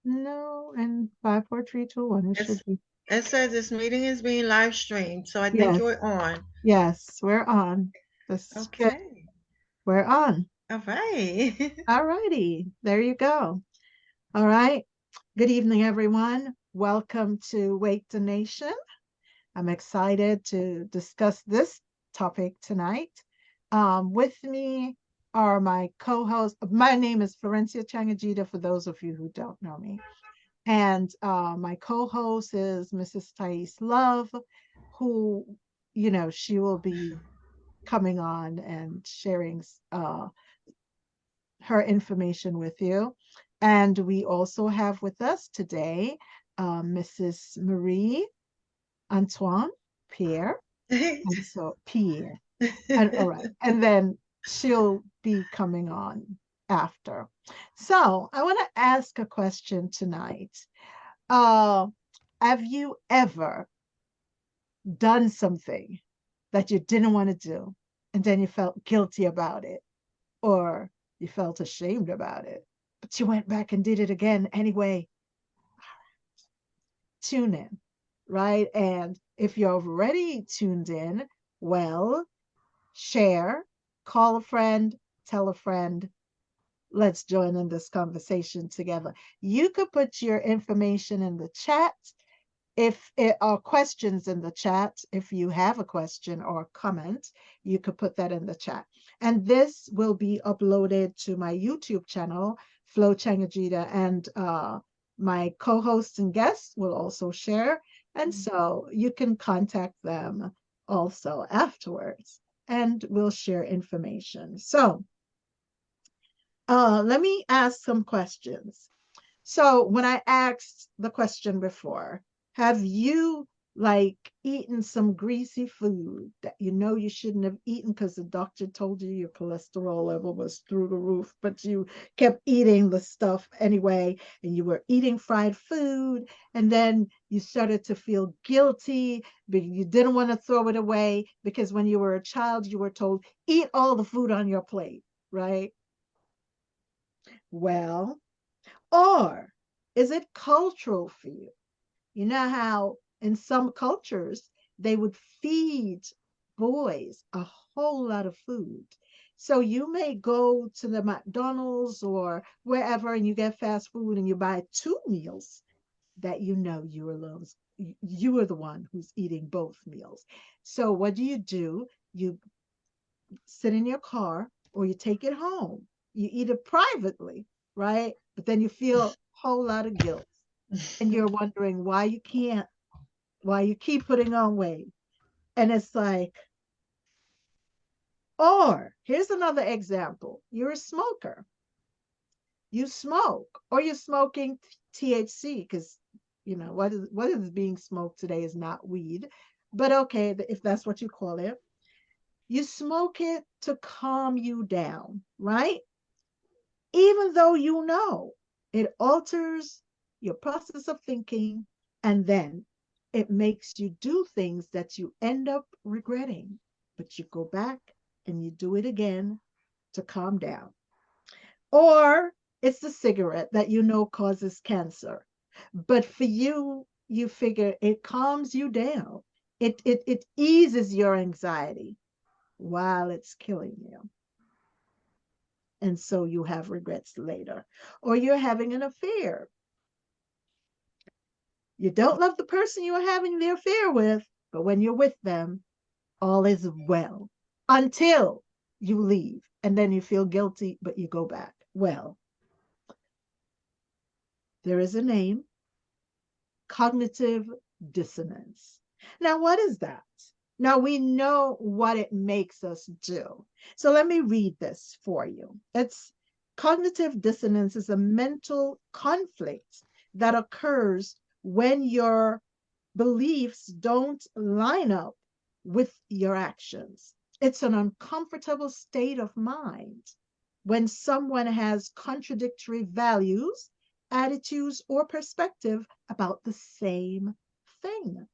No, and 5, 4, 3, 2, 1. It should It's, be. it says this meeting is being live streamed, so I think Yes, you're on. yes, we're on. This good. Okay. We're on. All right. All righty. There you go. All right. Good evening, everyone. Welcome to Wake the Nation. I'm excited to discuss this topic tonight. With me are my co-hosts. My name is Florencia Chang-Ageda, for those of you who don't know me. And my co-host is Mrs. Thais Love, who, she will be coming on and sharing her information with you. And we also have with us today Mrs. Marie Antoine Pierre. And so Pierre. And all right. And then she'll be coming on after. So I want to ask a question tonight. Uh, have you ever done something that you didn't want to do and then you felt guilty about it or you felt ashamed about it, but you went back and did it again anyway? Tune in, right? And if you're already tuned in, well, share, call a friend, tell a friend. Let's join in this conversation together. You could put your information in the chat if it are questions in the chat. If you have a question or a comment, you could put that in the chat. And this will be uploaded to my YouTube channel, Flo Chang-Ageda, and my co-hosts and guests will also share. And so you can contact them also afterwards and we'll share information. So let me ask some questions. So when I asked the question before, have you like eaten some greasy food that you know you shouldn't have eaten because the doctor told you your cholesterol level was through the roof, but you kept eating the stuff anyway, and you were eating fried food, and then you started to feel guilty because you didn't want to throw it away because when you were a child, you were told, eat all the food on your plate, right? Well, or is it cultural for you? You know how in some cultures they would feed boys a whole lot of food. So you may go to the McDonald's or wherever and you get fast food and you buy 2 meals that you are the one who's eating both meals. So what do? You sit in your car or you take it home. You eat it privately, right? But then you feel a whole lot of guilt and you're wondering why you keep putting on weight. And it's like, or here's another example. You're a smoker. You smoke, or you're smoking THC because what is being smoked today is not weed, but okay, if that's what you call it. You smoke it to calm you down, right? Even though you know it alters your process of thinking, and then it makes you do things that you end up regretting, but you go back and you do it again to calm down. Or it's the cigarette that you know causes cancer, but for you, you figure it calms you down. It eases your anxiety while it's killing you. And so you have regrets later. Or you're having an affair. You don't love the person you're having the affair with, but when you're with them, all is well until you leave. And then you feel guilty, but you go back. Well, there is a name: cognitive dissonance. Now, what is that? Now, we know what it makes us do. So let me read this for you. It's cognitive dissonance is a mental conflict that occurs when your beliefs don't line up with your actions. It's an uncomfortable state of mind when someone has contradictory values, attitudes, or perspective about the same thing.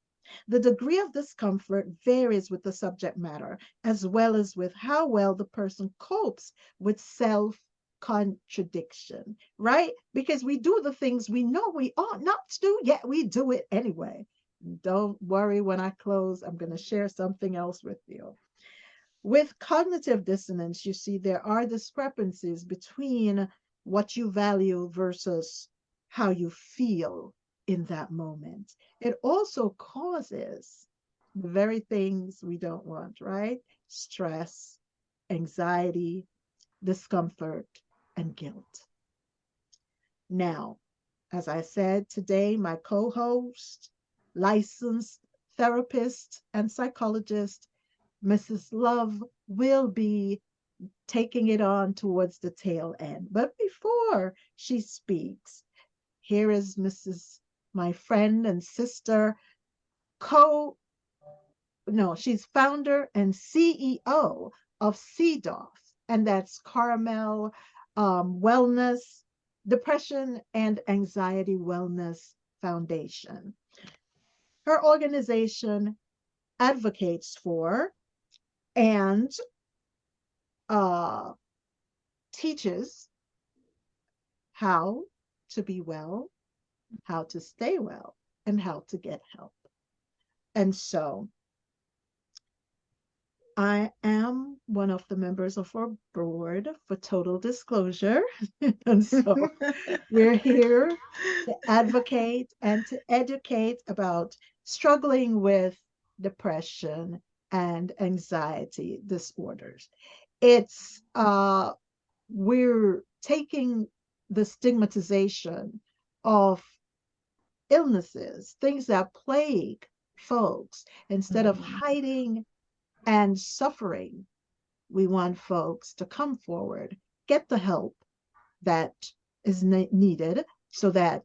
The degree of discomfort varies with the subject matter, as well as with how well the person copes with self contradiction, right? Because we do the things we know we ought not to do, yet we do it anyway. Don't worry, when I close, I'm going to share something else with you. With cognitive dissonance, you see, there are discrepancies between what you value versus how you feel in that moment. It also causes the very things we don't want, right? Stress, anxiety, discomfort, and guilt. Now, as I said today, my co host, licensed therapist and psychologist, Mrs. Love, will be taking it on towards the tail end. But before she speaks, here is my friend and sister, co no, she's founder and CEO of CDOF, and that's Caramel Wellness, Depression and Anxiety Wellness Foundation. Her organization advocates for and uh, teaches how to be well, how to stay well, and how to get help. And so I am one of the members of our board for total disclosure. And so we're here to advocate and to educate about struggling with depression and anxiety disorders. It's we're taking the stigmatization of illnesses, things that plague folks, instead of Mhm. hiding and suffering. We want folks to come forward, get the help that is needed so that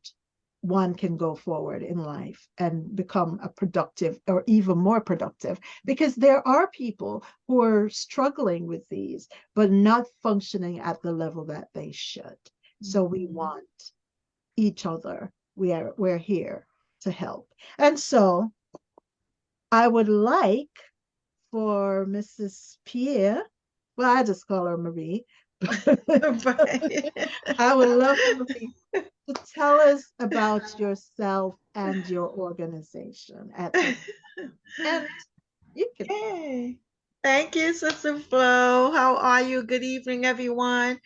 one can go forward in life and become a productive or even more productive, because there are people who are struggling with these but not functioning at the level that they should. So we Mhm. want each other. We're here to help. And so I would like for Mrs. Pierre, well, I just call her Marie. Right. I would love for Marie to tell us about yourself and your organization at this. And you can. Hey. Thank you, Sister Flo. How are you? Good evening, everyone.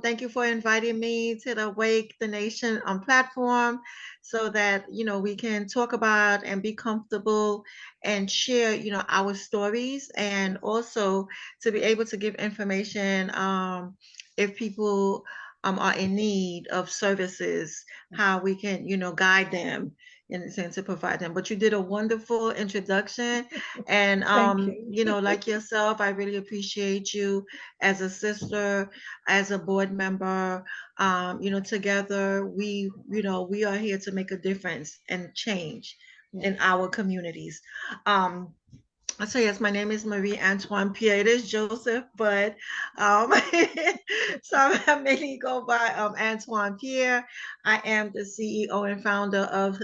Thank you for inviting me to the Wake the Nation platform so that, we can talk about and be comfortable and share, our stories, and also to be able to give information if people are in need of services, how we can, guide them in the sense to provide them. But you did a wonderful introduction, and Thank you. like yourself, I really appreciate you as a sister, as a board member. Together we are here to make a difference and change in Yes. our communities. Um, so yes, my name is Marie Antoine Pierre. It is Joseph, but um, so I mainly go by Antoine Pierre. I am the CEO and founder of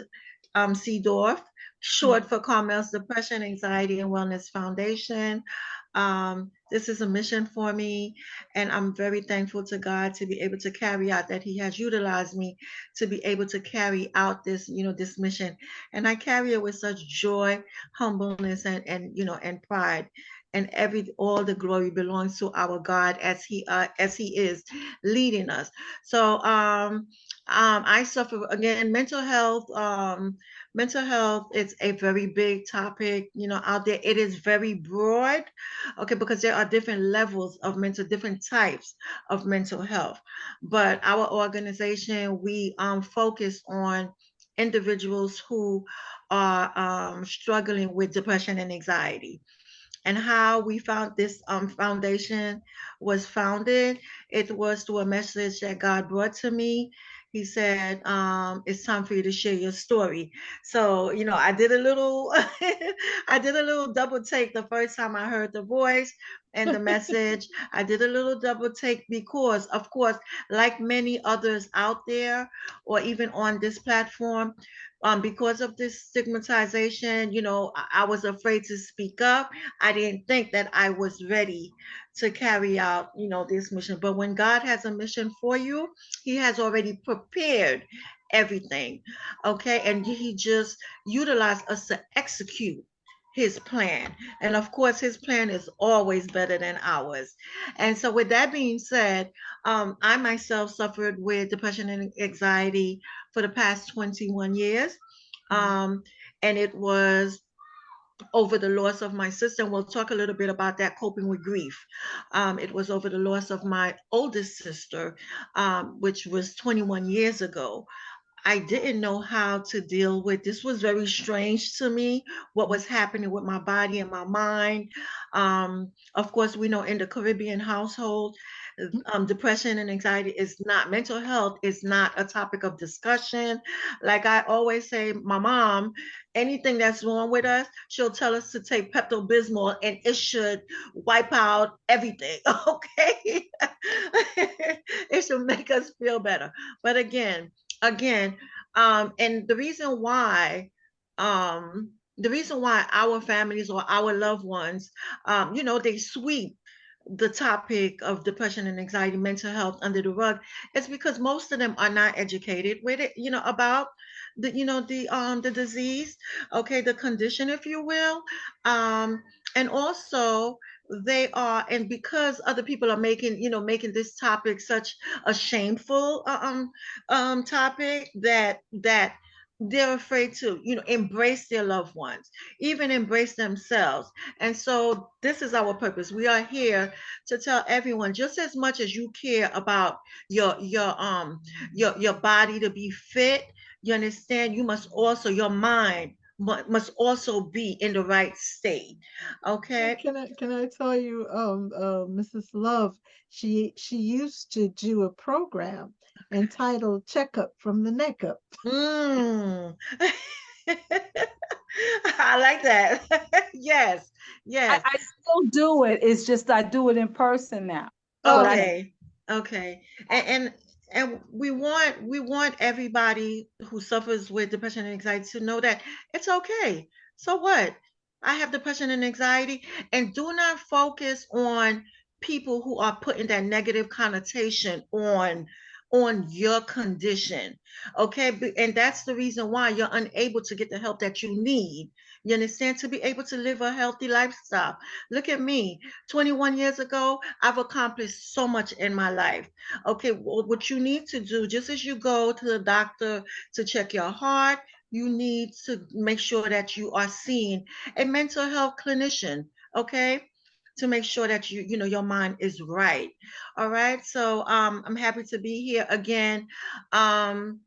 CDORF, short Mhm. for Carmel's Depression, Anxiety, and Wellness Foundation. This is a mission for me, and I'm very thankful to God to be able to carry out that He has utilized me to be able to carry out this, this mission. And I carry it with such joy, humbleness, and pride. And all the glory belongs to our God as He is leading us. So I suffer again mental health. Mental health is a very big topic, out there. It is very broad, okay, because there are different levels of different types of mental health. But our organization, we focus on individuals who are struggling with depression and anxiety. And how we found this foundation was founded, it was through a message that God brought to me. He said, it's time for you to share your story. So, I did a little I did a little double take the first time I heard the voice, and the message. I did a little double take because, of course, like many others out there or even on this platform, because of this stigmatization, I was afraid to speak up. I didn't think that I was ready to carry out, this mission. But when God has a mission for you, He has already prepared everything. Okay. And He just utilized us to execute His plan. And of course, His plan is always better than ours. And so, with that being said, I myself suffered with depression and anxiety for the past 21 years. Um, and it was over the loss of my sister. And we'll talk a little bit about that, coping with grief. It was over the loss of my oldest sister, which was 21 years ago. I didn't know how to deal with this. Was very strange to me what was happening with my body and my mind. Of course, we know in the Caribbean household, depression and anxiety is not, mental health is not a topic of discussion. Like I always say, my mom, anything that's wrong with us, she'll tell us to take Pepto Bismol and it should wipe out everything. Okay. It should make us feel better. But again, and the reason why our families or our loved ones, they sweep the topic of depression and anxiety, mental health under the rug, is because most of them are not educated with it, about the disease, okay, the condition, if you will, and also they are, and because other people are making this topic such a shameful topic, that they're afraid to embrace their loved ones, even embrace themselves. And so this is our purpose. We are here to tell everyone, just as much as you care about your body to be fit, you understand, you must also, your mind must also be in the right state. Okay. Can I tell you, Mrs. Love, she used to do a program entitled Checkup from the Neck Up. Mm. I like that. Yes, yes. I still do it. It's just I do it in person now. But I Okay, okay. And we want everybody who suffers with depression and anxiety to know that it's okay. So what? I have depression and anxiety, and do not focus on people who are putting that negative connotation on your condition. Okay? And that's the reason why you're unable to get the help that you need. You understand? To be able to live a healthy lifestyle. Look at me. 21 years ago, I've accomplished so much in my life. Okay, what you need to do, just as you go to the doctor to check your heart, you need to make sure that you are seeing a mental health clinician, okay? To make sure that your mind is right. All right. So I'm happy to be here again. Um,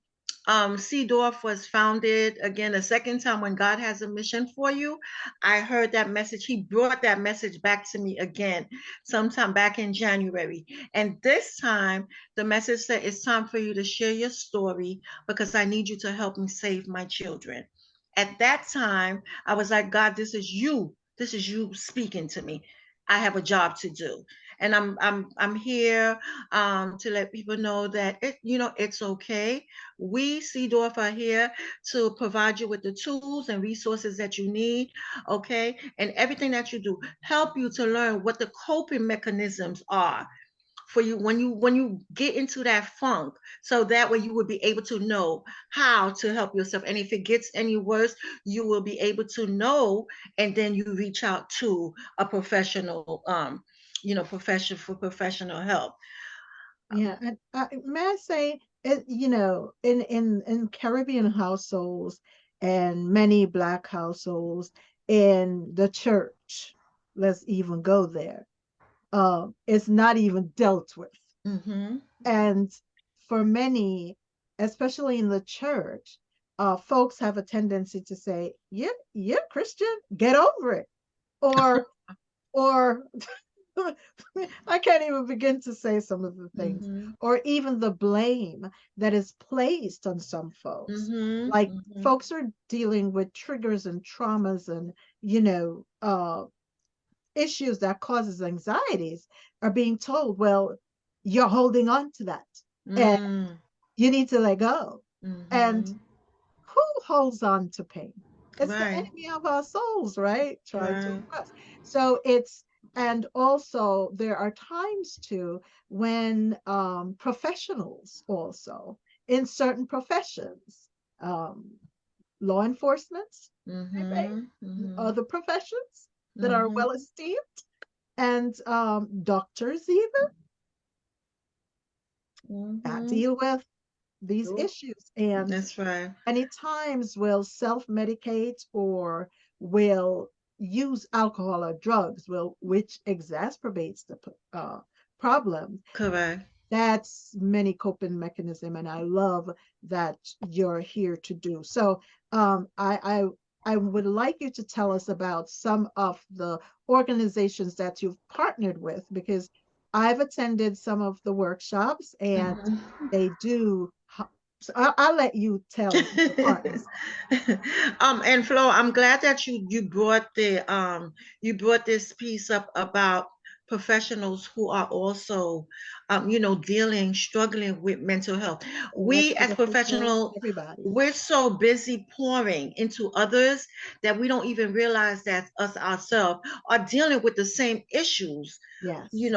Seedorf was founded again the second time. When God has a mission for you, I heard that message. He brought that message back to me again sometime back in January. And this time, the message said, it's time for you to share your story because I need you to help me save my children. At that time, I was like, God, this is you. This is you speaking to me. I have a job to do. And I'm here to let people know that it's okay. We Seedorf are here to provide you with the tools and resources that you need, okay? And everything that you do, help you to learn what the coping mechanisms are for you when you get into that funk, so that way you will be able to know how to help yourself. And if it gets any worse, you will be able to know, and then you reach out to a professional, for professional help. Yeah, and may I say, in Caribbean households and many Black households in the church, let's even go there. It's not even dealt with, Mm-hmm. and for many, especially in the church, folks have a tendency to say, "You're Christian, get over it," or or I can't even begin to say some of the things, Mm-hmm. or even the blame that is placed on some folks. Mm-hmm. Like Mm-hmm. folks are dealing with triggers and traumas, and you know, issues that causes anxieties are being told, well, you're holding on to that and Mm. you need to let go. And Mm-hmm. who holds on to pain? It's the Right. enemy of our souls, right? Trying to Right. oppress. So it's, and also there are times too when professionals also in certain professions, um, law enforcement, right? Mm-hmm. Mm-hmm. Other professions that are Mm-hmm. well esteemed, and doctors even that Mm-hmm. deal with these issues. And That's right. many times will self-medicate or will use alcohol or drugs, will which exacerbates the problem. Correct. That's many coping mechanism, and I love that you're here to do so. I would like you to tell us about some of the organizations that you've partnered with, because I've attended some of the workshops and Mm-hmm. they do. So I'll let you tell who your partners And Flo, I'm glad that you brought this piece up about professionals who are also struggling with mental health. are, We elected as officials, professionals, everybody. we're so busy pouring into others that we don't even realize that us ourselves are dealing with the same issues, Yes,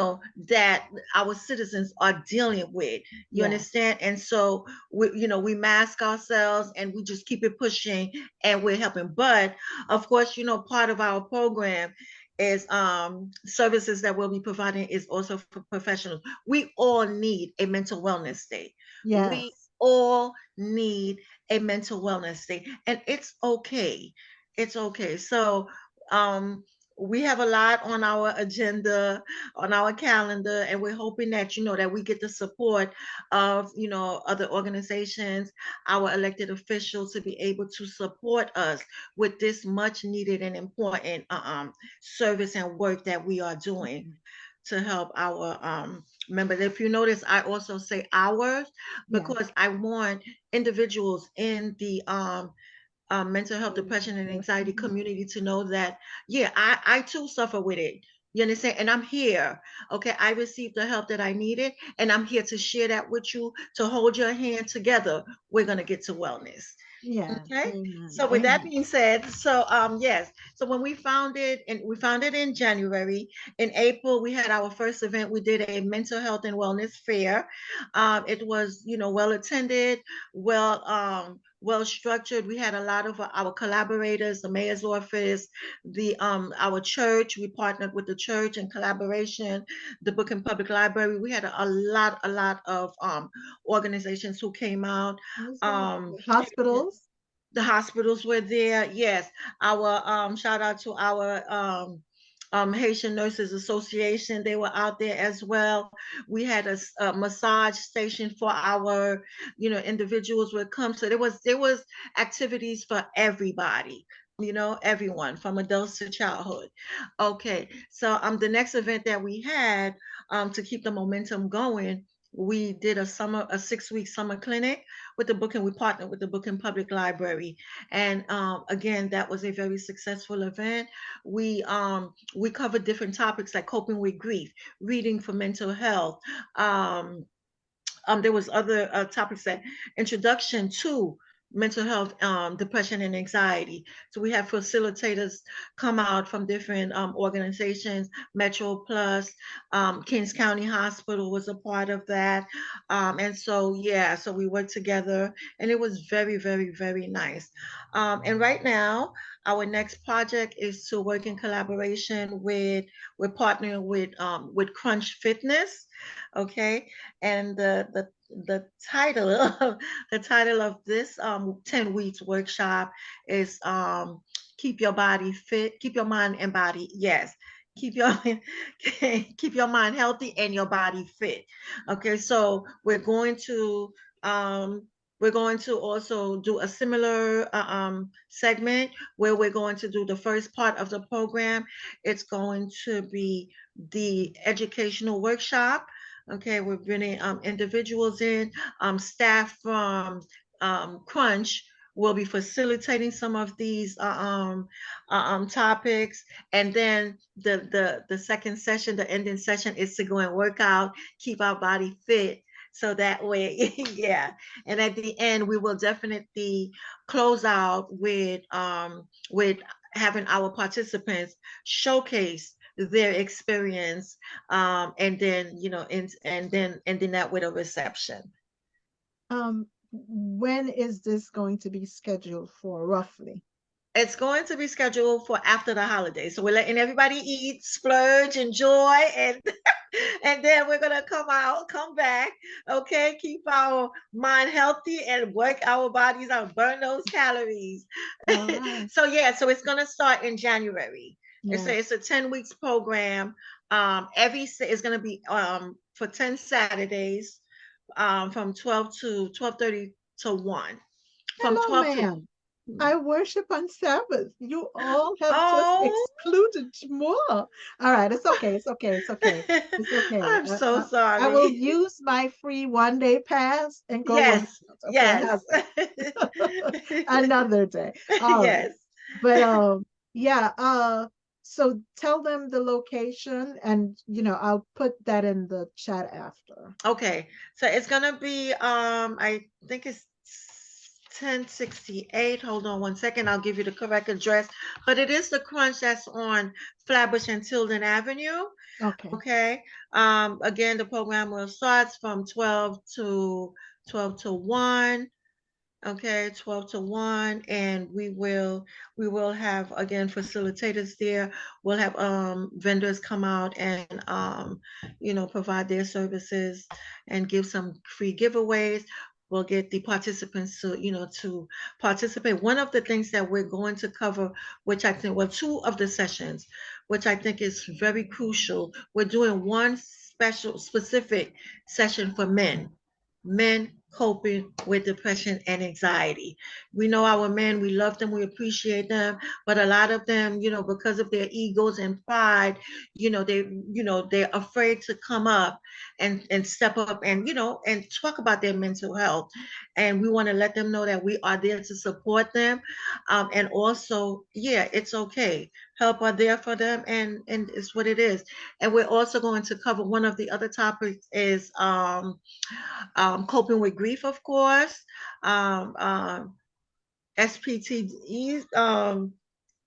that our citizens are dealing with. You yes, understand? And so we mask ourselves and we just keep it pushing and we're helping. But of course, part of our program is services that we'll be providing is also for professionals. We all need a mental wellness day. We yes, all need a mental wellness day, and it's okay. It's okay. So um we have a lot on our agenda, on our calendar, and we're hoping that that we get the support of other organizations, our elected officials, to be able to support us with this much needed and important service and work that we are doing mhm, to help our members. If you notice, I also say ours yes. because I want individuals in the mental health, depression, and anxiety Mhm. community to know that, yeah, I too suffer with it. You understand? And I'm here. Okay. I received the help that I needed, and I'm here to share that with you, to hold your hand together. We're going to get to wellness. Yes, Okay. amen, So with that amen. being said, so yes. So when we founded in January. In April, we had our first event. We did a mental health and wellness fair. It was, well attended, well structured. We had a lot of our collaborators, the mayor's office, the our church. We partnered with the church in collaboration, the Book and Public Library. We had a lot of organizations who came out. Praise God. Um, The hospitals. the hospitals were there. Yes, our shout out to our Haitian Nurses Association. They were out there as well. We had a massage station for our individuals would come. So there was activities for everybody. Everyone from adults to childhood. Okay, so the next event that we had to keep the momentum going, we did a 6-week summer clinic with the book, and we partnered with the Book and Public Library. And again, that was a very successful event. We covered different topics like coping with grief, reading for mental health. There was other topics that introduction to mental health, depression, and anxiety. So we have facilitators come out from different organizations. Metro Plus, Kings County Hospital was a part of that. And so yeah, so we worked together, and it was very, very, very nice. And right now, our next project is to work in collaboration with, we're partnering with Crunch Fitness. Okay. And the title of this 10 weeks workshop is keep your body fit, keep your mind and body, yes, keep your keep your mind healthy and your body fit. Okay, so we're going to also do a similar segment where we're going to do the first part of the program. It's going to be the educational workshop. Okay, we're bringing individuals in, staff from Crunch will be facilitating some of these topics, and then the second session, the ending session, is to go and work out, keep our body fit, so that way, yeah. And at the end, we will definitely close out with having our participants showcase their experience, and then ending that with a reception. When is this going to be scheduled for roughly? It's going to be scheduled for after the holidays. So we're letting everybody eat, splurge, enjoy, and and then we're gonna come back, okay, keep our mind healthy and work our bodies out, burn those calories. All right. So yeah, so it's gonna start in January. Yes. It's a 10 weeks program. It's gonna be for 10 Saturdays, from 12:30 to 1. From Hello, 12 to ma'am. I worship on Sabbath. You all have just Oh, excluded more. All right, it's okay. It's okay. It's okay. It's okay. I'm so I will sorry. use my free 1 day pass and go one. Yes, Okay, yes. how's that? Another day. All right. Yes. But yeah, so tell them the location and I'll put that in the chat after. Okay. So it's gonna be I think it's 1068. Hold on one second. I'll give you the correct address. But it is the Crunch that's on Flatbush and Tilden Avenue. Okay. Okay. Again, the program will start from 12 to 1. Okay, 12 to 1, and we will have, again, facilitators there. We'll have vendors come out and provide their services and give some free giveaways. We'll get the participants to participate. One of the things that we're going to cover, which I think, well, two of the sessions, which I think is very crucial. We're doing one specific session for men coping with depression and anxiety. We know our men, we love them, we appreciate them, but a lot of them, because of their egos and pride, they're afraid to come up and step up and talk about their mental health. And we want to let them know that we are there to support them. And also, yeah, it's okay. Help are there for them, and it's what it is. And we're also going to cover, one of the other topics is coping with grief, of course, SPTE,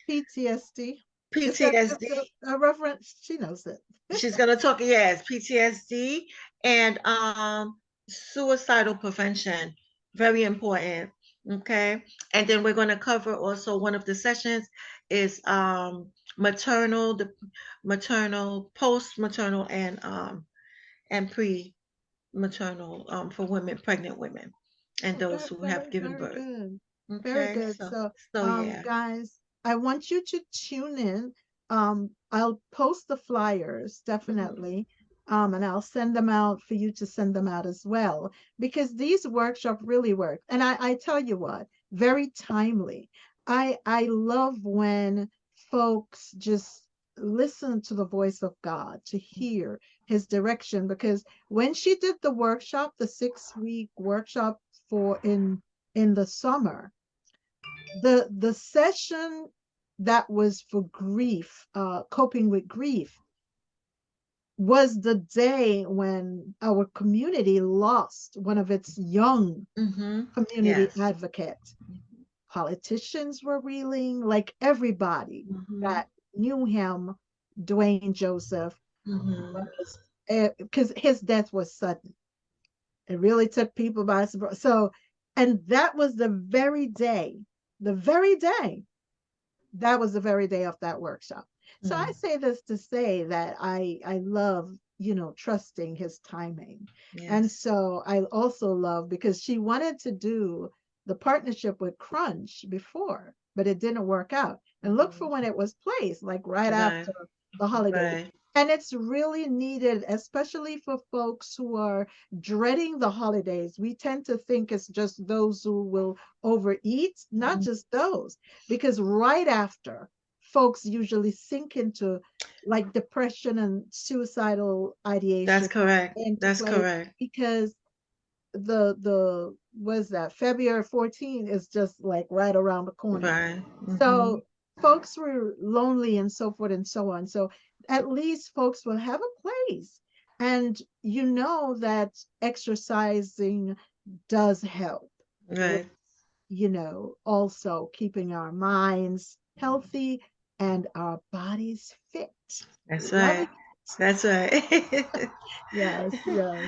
PTSD. Is that just PTSD. a reference? She knows it. She's going to talk, yes, PTSD, and suicidal prevention. Very important. Okay. And then we're going to cover also, one of the sessions is maternal, post-maternal, and pre-maternal, for women, pregnant women, and those who have Very, given very birth. good. Very Okay. good. So, So yeah. guys, I want you to tune in. I'll post the flyers definitely, and I'll send them out for you to send them out as well, because these workshops really work. And I tell you what, very timely. I love when folks just listen to the voice of God, to hear his direction, because when she did the workshop, the 6-week workshop for in the summer, the session that was for grief, coping with grief, was the day when our community lost one of its young community Yes. advocates. Politicians were reeling, like everybody that knew him, Dwayne Joseph, because his death was sudden. It really took people by surprise. So, and that was the very day, that was the very day of that workshop. So I say this to say that I love, trusting his timing. Yes. And so I also love, because she wanted to do the partnership with Crunch before, but it didn't work out. And look for when it was placed, like right after the holiday. Right. And it's really needed, especially for folks who are dreading the holidays. We tend to think it's just those who will overeat, not just those, because right after, folks usually sink into like depression and suicidal ideation. That's correct. Into That's play, correct. because was that February 14 is just like right around the corner. Right. So folks were lonely and so forth and so on. So at least folks will have a place. And you know that exercising does help with, Right. also keeping our minds healthy and our bodies fit. That's Loving right. it. That's right. Yes, yes.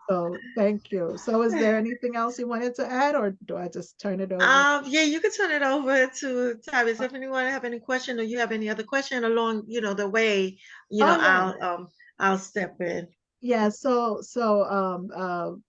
So thank you. So is there anything else you wanted to add, or do I just turn it over? Yeah, you can turn it over to Tyrese. If anyone have any question or you have any other question along, the way, Oh yeah. I'll step in. Yeah, so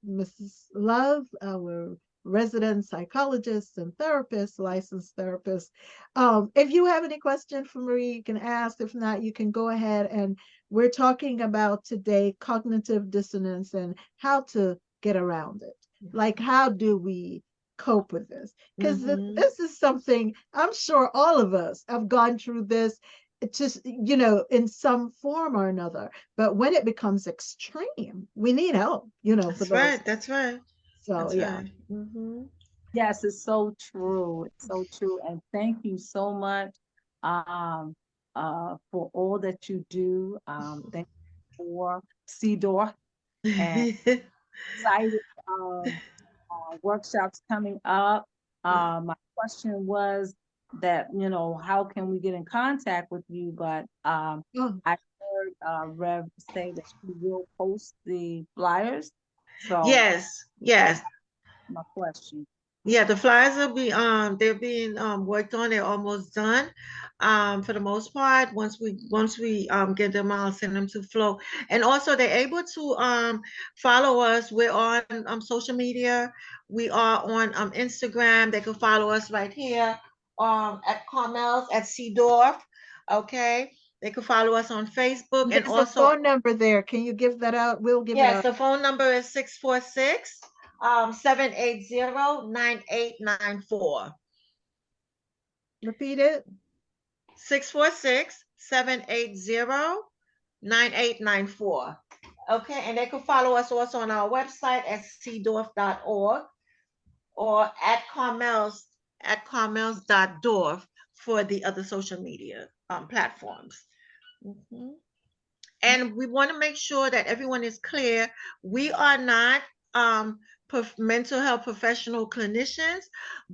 Mrs. Love, our resident psychologist and therapist, licensed therapist. If you have any question for Marie, you can ask. If not, you can go ahead, and we're talking about today cognitive dissonance and how to get around it. Like, how do we cope with this? Because Mm-hmm. this is something I'm sure all of us have gone through this. It's just, in some form or another. But when it becomes extreme, we need help, for That's those. right. That's right. So, That's yeah. right. Mm-hmm. Yes, it's so true. It's so true. And thank you so much for all that you do. Thank you for Seedorf and excited workshops coming up. My question was that, how can we get in contact with you? But Oh, I heard Rev say that she will post the flyers. So Yes. that's Yes. my question. Yeah, the flyers will be they're being worked on. They're almost done. For the most part, once we get them, I'll send them to Flo. And also they're able to follow us. We're on social media. We are on Instagram. They can follow us right here at Carmel's at Seedorf. Okay. They can follow us on Facebook and there's a also phone number there. Can you give that out? We'll give it yes, out. the phone number is 646 780 9894. Repeat it. 646 780 9894. Okay, and they can follow us also on our website at cdorf.org or at carmels.dorf for the other social media platforms. Mhm. And we want to make sure that everyone is clear. We are not um, mental health professional clinicians,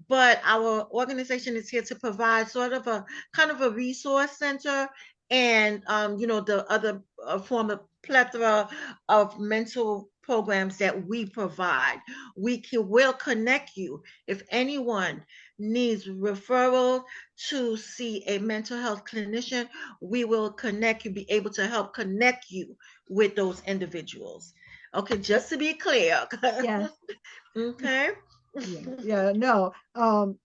but our organization is here to provide sort of a kind of a resource center and the other form of plethora of mental programs that we provide. Will connect you if anyone needs referral to see a mental health clinician. We will connect you, be able to help connect you with those individuals. Okay, just to be clear. Yes. Okay. Yeah. Yeah. No.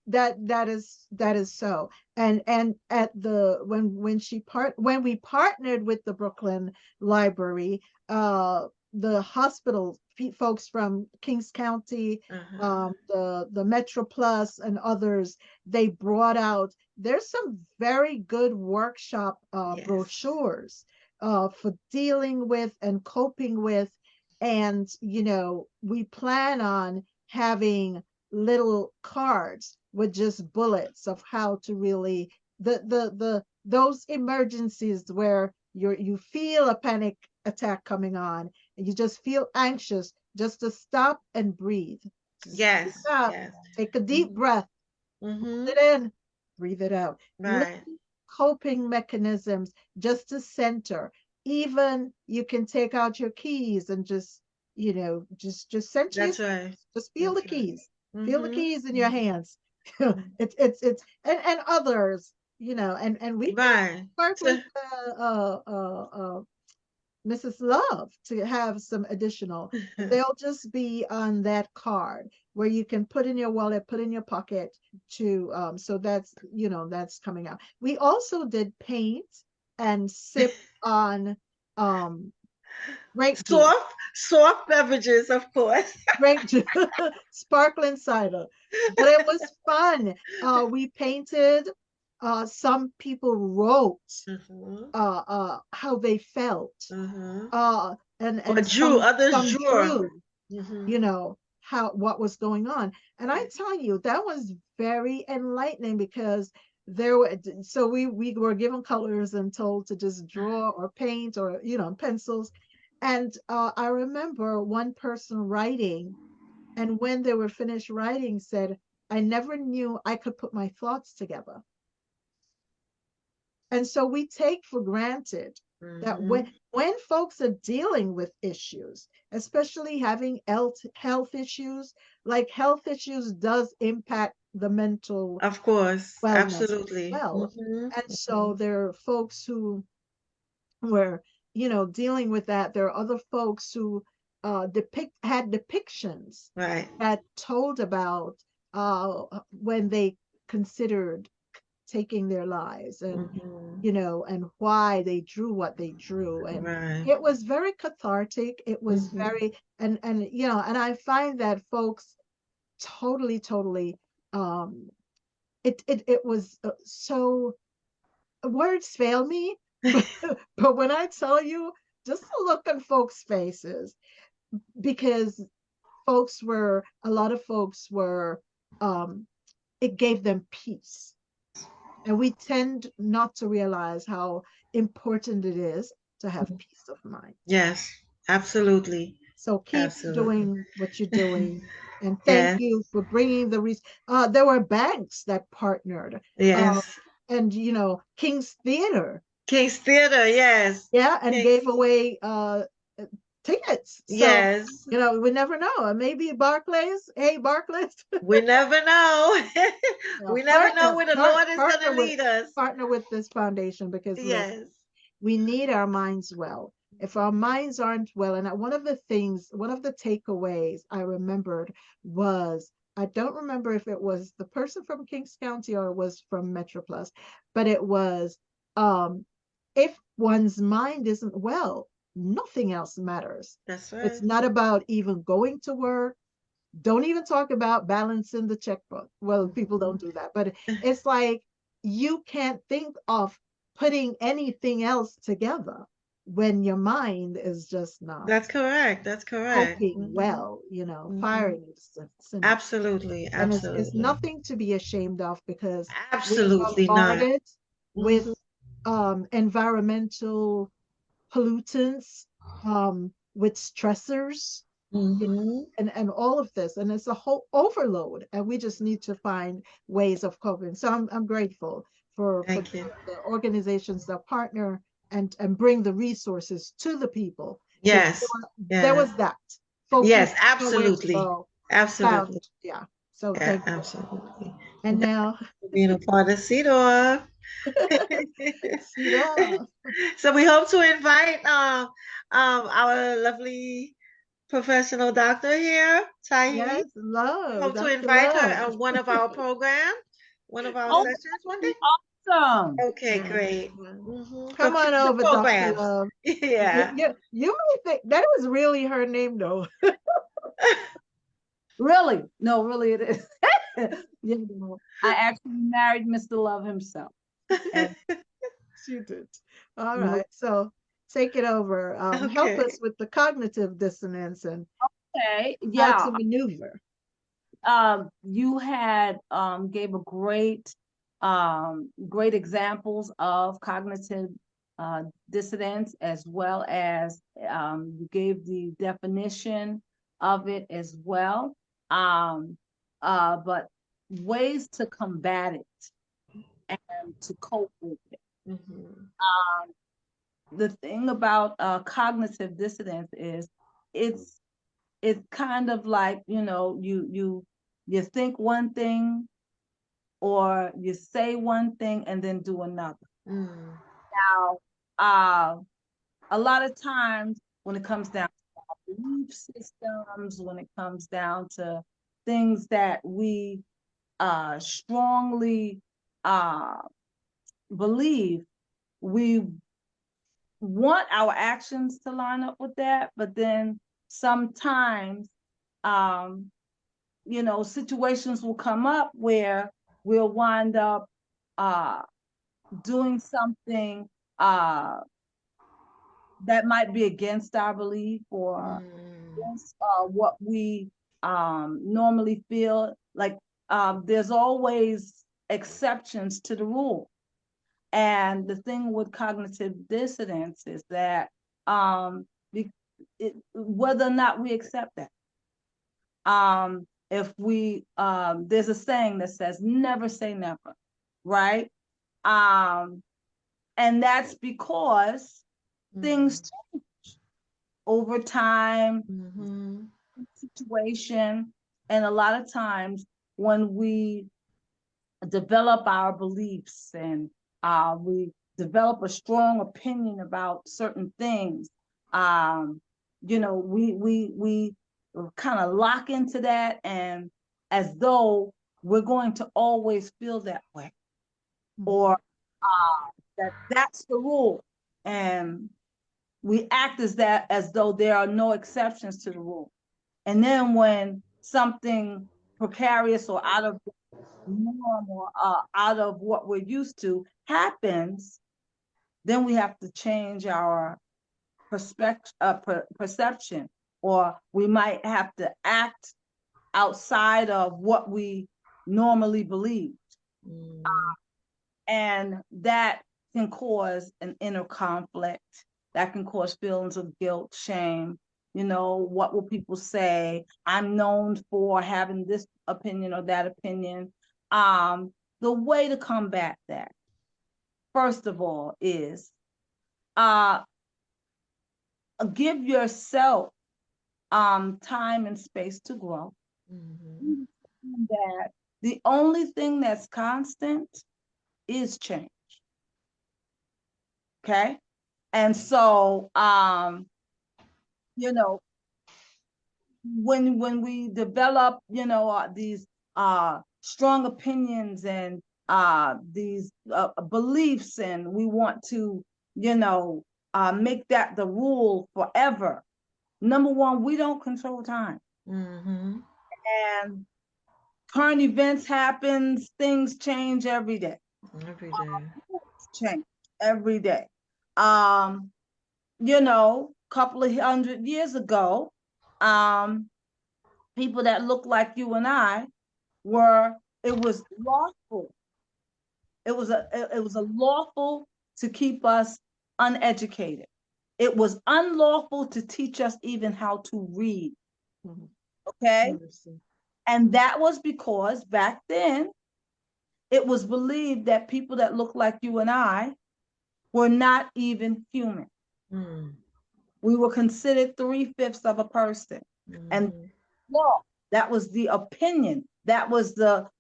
That is so. And at the when we partnered with the Brooklyn Library, the hospital folks from Kings County, Uh-huh. the Metro Plus and others, they brought out. There's some very good workshop Yes. brochures for dealing with and coping with, and we plan on having little cards with just bullets of how to really the those emergencies where you feel a panic attack coming on and you just feel anxious, just to stop and breathe. Just Yes. stop, Yes. take a deep Mm-hmm. breath, Mm-hmm. it in, breathe it out. Right. Little coping mechanisms just to center. Even you can take out your keys and just center That's yourself. right. Just feel the That's right. keys. Feel the Mm-hmm. keys in your hands. It's and others, and we can Right. work with So, Mrs. Love to have some additional. They'll just be on that card where you can put in your wallet, put in your pocket to so that's coming out. We also did paint and sip on um grape juice. soft beverages, of course. Grape juice, sparkling cider. But it was fun. We painted, some people wrote Mm-hmm. how they felt, Mm-hmm. uh and Or some others some drew. drew, you know, what was going on. And I tell you, that was very enlightening because there were, so we were given colors and told to just draw or paint or, you know, pencils. And I remember one person writing, and when they were finished writing, said, I never knew I could put my thoughts together. And so we take for granted that when folks are dealing with issues, especially having health issues, like health issues does impact the mental Of course, wellness as absolutely. well. And so there are folks who were, you know, dealing with that. There are other folks who had depictions Right. that told about when they considered taking their lives, and you know, and why they drew what they drew. And Right. it was very cathartic. It was very, and you know, and I find that folks totally it was so, words fail me, but when I tell you, just the look on folks' faces, because a lot of folks were, um it gave them peace. And we tend not to realize how important it is to have peace of mind. Yes, absolutely. So keep Absolutely. doing what you're doing. And thank Yes. you for bringing there were banks that partnered. Uh, Yes. and, you know, King's Theater, King's Theater, yes. yeah, and King's, gave away tickets. So, yes. you know, we never know. Maybe Barclays, hey, Barclays, We never know. We never know partner, where the Lord is going partner to lead us. with this foundation, because listen, Yes. we need our minds well. If our minds aren't well, and one of the takeaways I remembered was, I don't remember if it was the person from Kings County or it was from MetroPlus, but it was, um, if one's mind isn't well, nothing else matters. That's It's right. not about even going to work. Don't even talk about balancing the checkbook. Well, people don't do that, but it's like you can't think of putting anything else together when your mind is just not That's correct. That's correct. coping well, you know, firing syndrome. Absolutely. And it's Absolutely. nothing to be ashamed of, because we're Absolutely not. bombarded with Hmm. environmental pollutants, with stressors, Hmm. and all of this, and it's a whole overload, and we just need to find ways of coping. So I'm grateful for Thank you. the organizations that partner and bring the resources to the people, because Yes. there Yes. was that folks Yes. didn't know where to Absolutely. go, Absolutely. found, yeah. So Yeah. thank you. Absolutely. And now For being a part of CEDAW. see that. So we hope to invite our lovely professional doctor here, Tahi. Yes, love, Hope to Dr. invite her Love. at one of our programs, one of our Oh, Yes, sessions one day. awesome. Okay, yes, great. yes. For Come on future over, Dr. programs. Love. Yeah. You may think that was really her name, though. Really? No, really it is. You know, I actually married Mr. Love himself. And She did. All right. So take it over. Help Okay. us with the cognitive dissonance and okay, how yeah. to maneuver. You had gave a great examples of cognitive dissonance, as well as you gave the definition of it as well. Um, but ways to combat it and to cope with it. Mhm. The thing about cognitive dissonance is it's it's kind of like, you know, you think one thing or you say one thing and then do another. Mm. Now, a lot of times when it comes down to our belief systems, when it comes down to things that we strongly uh, believe, we want our actions to line up with that, but then sometimes, um, you know, situations will come up where we'll wind up uh, doing something uh, that might be against our belief, or Mm. against what we normally feel. Like there's always exceptions to the rule. And the thing with cognitive dissonance is that whether or not we accept that. If we there's a saying that says never say never, right? And that's because things change over time, situation, and a lot of times when we develop our beliefs and we develop a strong opinion about certain things, we kind of lock into that, and as though we're going to always feel that way, or that's the rule, and we act as though there are no exceptions to the rule. And then when something precarious or out of norm or out of what we're used to happens, then we have to change our perception, or we might have to act outside of what we normally believed. And that can cause an inner conflict. That can cause feelings of guilt, shame. What will people say? I'm known for having this opinion or that opinion. The way to combat that, first of all, is give yourself time and space to grow. That the only thing that's constant is change. Okay? And so, when we develop, these strong opinions and these beliefs, and we want to, make that the rule forever. Number one, we don't control time. And current events happens, things change every day. Change every day. Couple of 100 years ago, people that looked like you and I it was lawful. It was a lawful to keep us uneducated. It was unlawful to teach us even how to read. Okay? And that was because back then, it was believed that people that looked like you and I were not even human. We were considered 3/5 of a person. And law, that was the opinion. That was the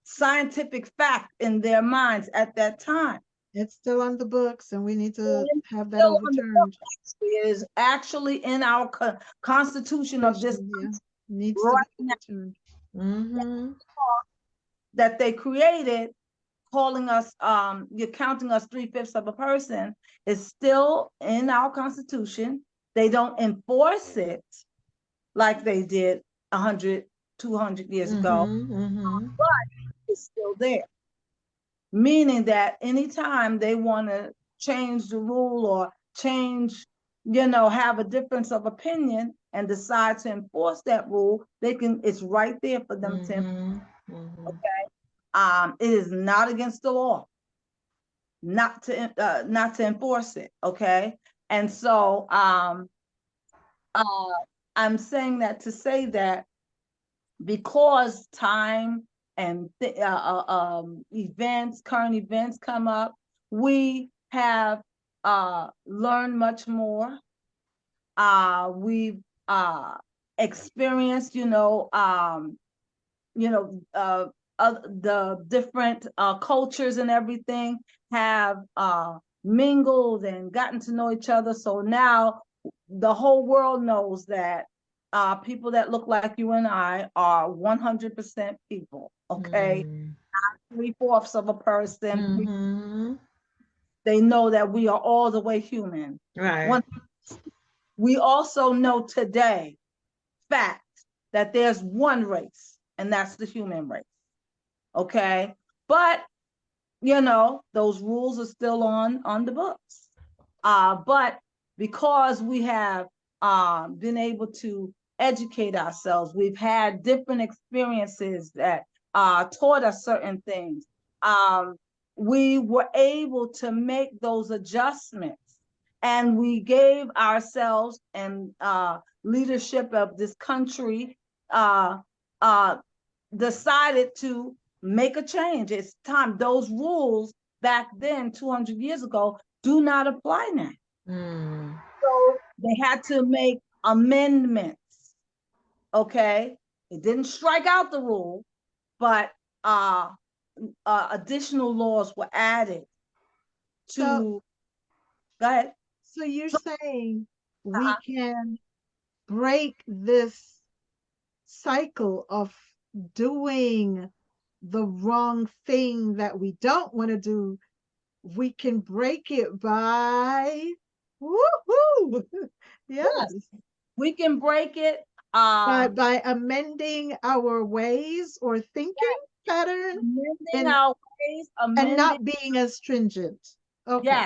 scientific fact in their minds at that time. It's still on the books, and we need to have that overturned. It is actually in our constitution of this needs to be overturned. That they created, calling us, you're counting us 3/5 of a person, is still in our constitution. They don't enforce it like they did 100, 200 years ago, but it's still there. Meaning that anytime they want to change the rule or change, have a difference of opinion and decide to enforce that rule, they can. It's right there for them to. Okay. It is not against the law not to enforce it. Okay. And so I'm saying that to say that because time and current events come up, we have learned much more. We've experienced, the different cultures and everything have mingled and gotten to know each other. So now the whole world knows that people that look like you and I are 100% people, okay? Not 3/4 of a person. They know that we are all the way human. Right. We also know today, fact, that there's one race, and that's the human race, okay? But, those rules are still on the books. But because we have been able to educate ourselves. We've had different experiences that taught us certain things. We were able to make those adjustments, and we gave ourselves and leadership of this country uh, uh, decided to make a change. It's time. Those rules back then, 200 years ago, do not apply now. So they had to make amendments. Okay, it didn't strike out the rule, but additional laws were added to. So, Go ahead. so you're saying we can break this cycle of doing the wrong thing that we don't want to do. We can break it by woohoo. Yes. We can break it By amending our ways or thinking pattern amending our ways, and not being as stringent. Okay.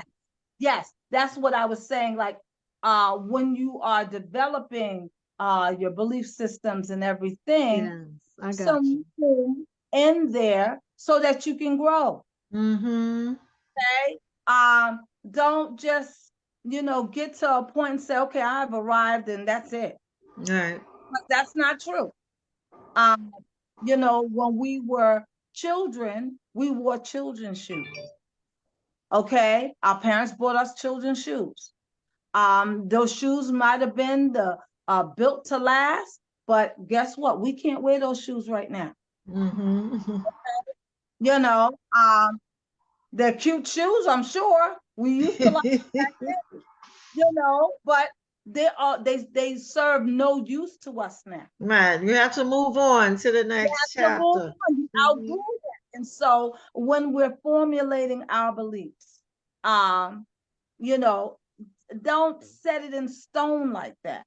Yes, that's what I was saying. Like when you are developing your belief systems and everything, Yes, I got some you. room in there so that you can grow. Okay. Don't just, get to a point and say, okay, I've arrived and that's it. Right. But that's not true. When we were children, we wore children's shoes. Okay. Our parents bought us children's shoes. Those shoes might have been the built to last, but guess what? We can't wear those shoes right now. They're cute shoes, I'm sure. We used to like back then, but they serve no use to us now. Right. You have to move on to the next chapter. Outdo that. And so when we're formulating our beliefs, don't set it in stone like that.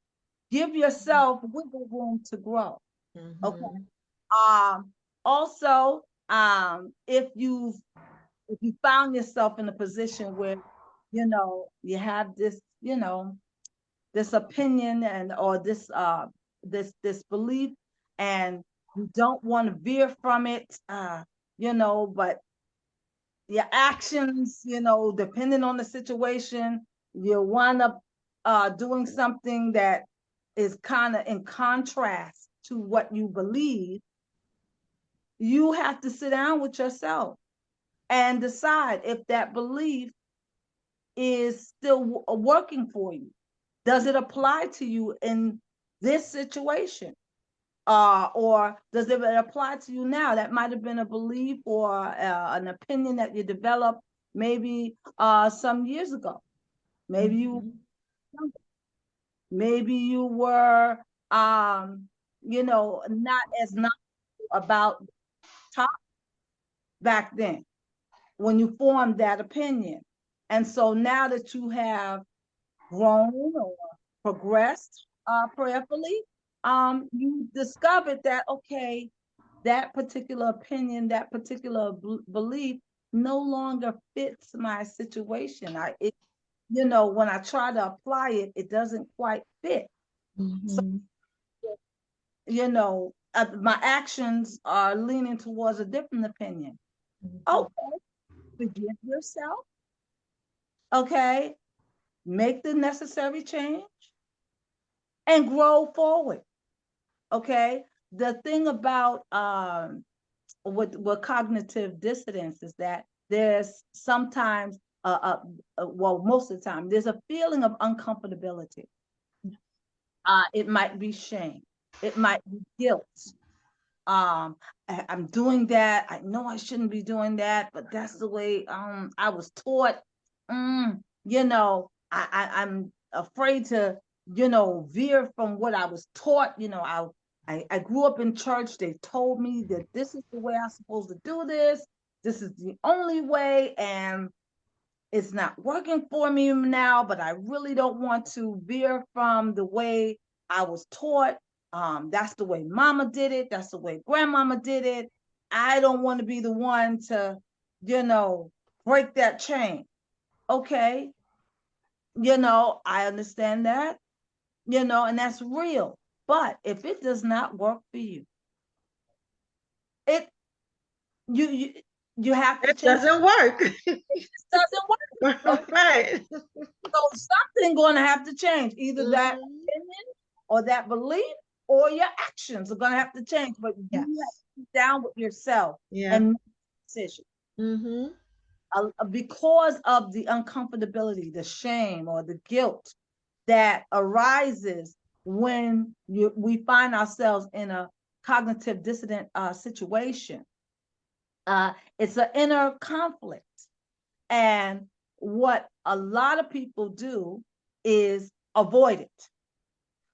Give yourself wiggle room to grow. Okay. Also, if you found yourself in a position where you have this this opinion and or this belief, and you don't want to veer from it, but your actions, depending on the situation, you wind up doing something that is kind of in contrast to what you believe. You have to sit down with yourself and decide if that belief is still working for you. Does it apply to you in this situation? Or does it apply to you now? That might have been a belief or an opinion that you developed maybe some years ago. Maybe you were not as knowledgeable about top back then when you formed that opinion. And so now that you have grown or progressed prayerfully, you discovered that, okay, that particular opinion, that particular belief no longer fits my situation. When I try to apply it, it doesn't quite fit. So, my actions are leaning towards a different opinion. Okay, forgive yourself. Okay, make the necessary change and grow forward. Okay, the thing about what cognitive dissonance is that there's sometimes well, most of the time there's a feeling of uncomfortability. It might be shame, it might be guilt. I'm doing that, I know I shouldn't be doing that, but that's the way I was taught. I'm afraid to veer from what I was taught. I grew up in church. They told me that this is the way I'm supposed to do this. This is the only way, and it's not working for me now, but I really don't want to veer from the way I was taught. That's the way mama did it. That's the way grandmama did it. I don't want to be the one to, break that chain. Okay. I understand that. and that's real. But if it does not work for you, it you you you have to It change. doesn't work. It just doesn't work. Okay. Right. So something going to have to change. Either that Mhm. opinion or that belief or your actions are going to have to change. But you have Yes. to sit down with yourself Yeah. and make a decision. Mhm. Because of the uncomfortability, the shame, or the guilt that arises when we find ourselves in a cognitive dissonant situation. It's an inner conflict. And what a lot of people do is avoid it.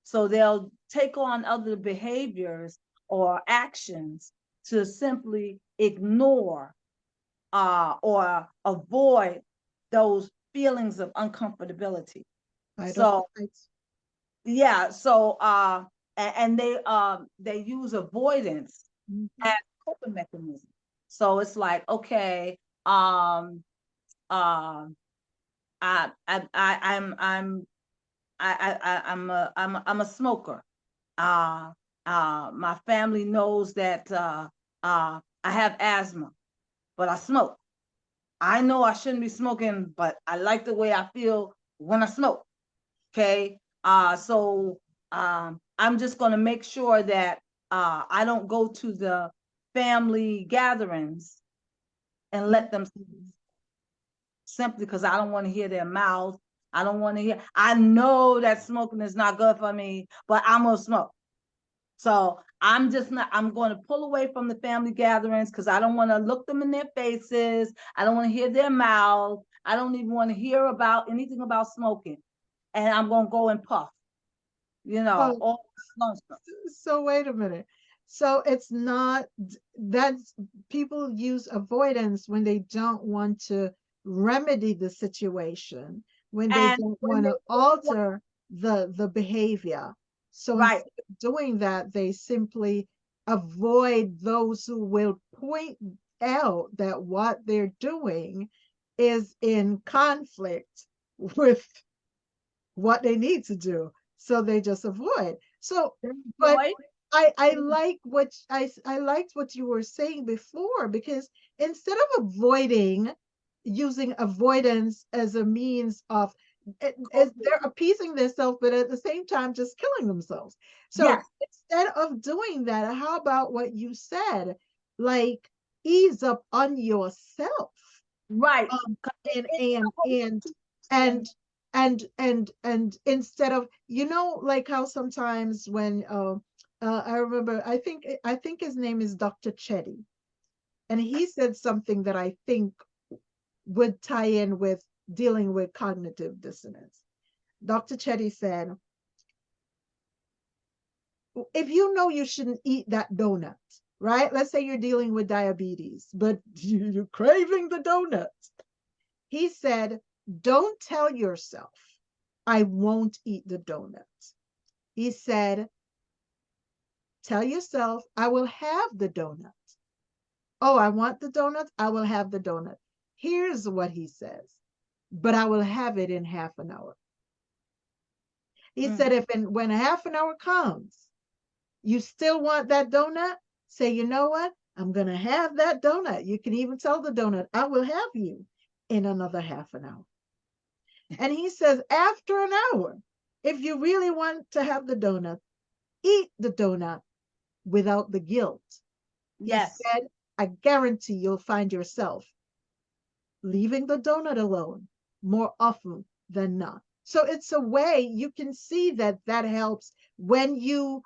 So they'll take on other behaviors or actions to simply ignore or avoid those feelings of uncomfortability. Fight or So flight. yeah, so and they use avoidance Mhm. as a coping mechanism. So it's like, okay, um, um, I'm I'm a smoker. Uh, my family knows that I have asthma, but I smoke. I know I shouldn't be smoking, but I like the way I feel when I smoke. Okay. So I'm just going to make sure that I don't go to the family gatherings and let them simply because I don't want to hear their mouth. I don't want to hear, I know that smoking is not good for me, but I'm going to smoke. So I'm just not, I'm going to pull away from the family gatherings because I don't want to look them in their faces. I don't want to hear their mouth. I don't even want to hear about anything about smoking. And I'm going to go and puff, Oh, all lonesome. so wait a minute. So it's not that's people use avoidance when they don't want to remedy the situation, when they And don't when want they to alter the behavior. So right, instead of doing that, they simply avoid those who will point out that what they're doing is in conflict with what they need to do. So they just avoid. So, but boy, I like what I liked what you were saying before, because instead of avoiding, using avoidance as a means of as they're appeasing themselves, but at the same time just killing themselves. So yes, instead of doing that, how about what you said? Like, ease up on yourself. right. um 'Cause and it's and a whole and thing. and and instead of, like how sometimes when I remember, I think his name is Dr. Chetty, and he said something that I think would tie in with dealing with cognitive dissonance. Dr. Chetty said, if you know you shouldn't eat that donut, right? Let's say you're dealing with diabetes, but you're craving the donut. He said, don't tell yourself, I won't eat the donut. He said, tell yourself, I will have the donut. Oh, I want the donut. I will have the donut. Here's what he says, but I will have it in half an hour. He Mm, said, when half an hour comes, you still want that donut, say, you know what? I'm going to have that donut. You can even tell the donut, I will have you in another half an hour. And he says, after an hour, if you really want to have the donut, eat the donut without the guilt. He yes, said, I guarantee you'll find yourself leaving the donut alone more often than not. So it's a way you can see that helps when you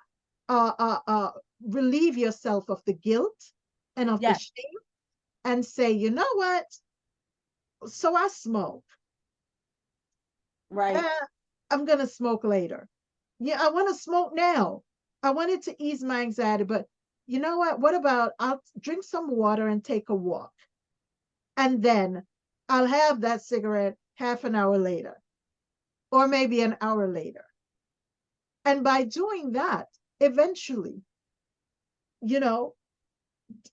uh, uh, uh, relieve yourself of the guilt and of the yes, shame and say, you know what? So I smoke. right. Eh, I'm going to smoke later. Yeah, I want to smoke now. I wanted to ease my anxiety, but you know what? What about I'll drink some water and take a walk, and then I'll have that cigarette half an hour later, or maybe an hour later. And by doing that, eventually, you know,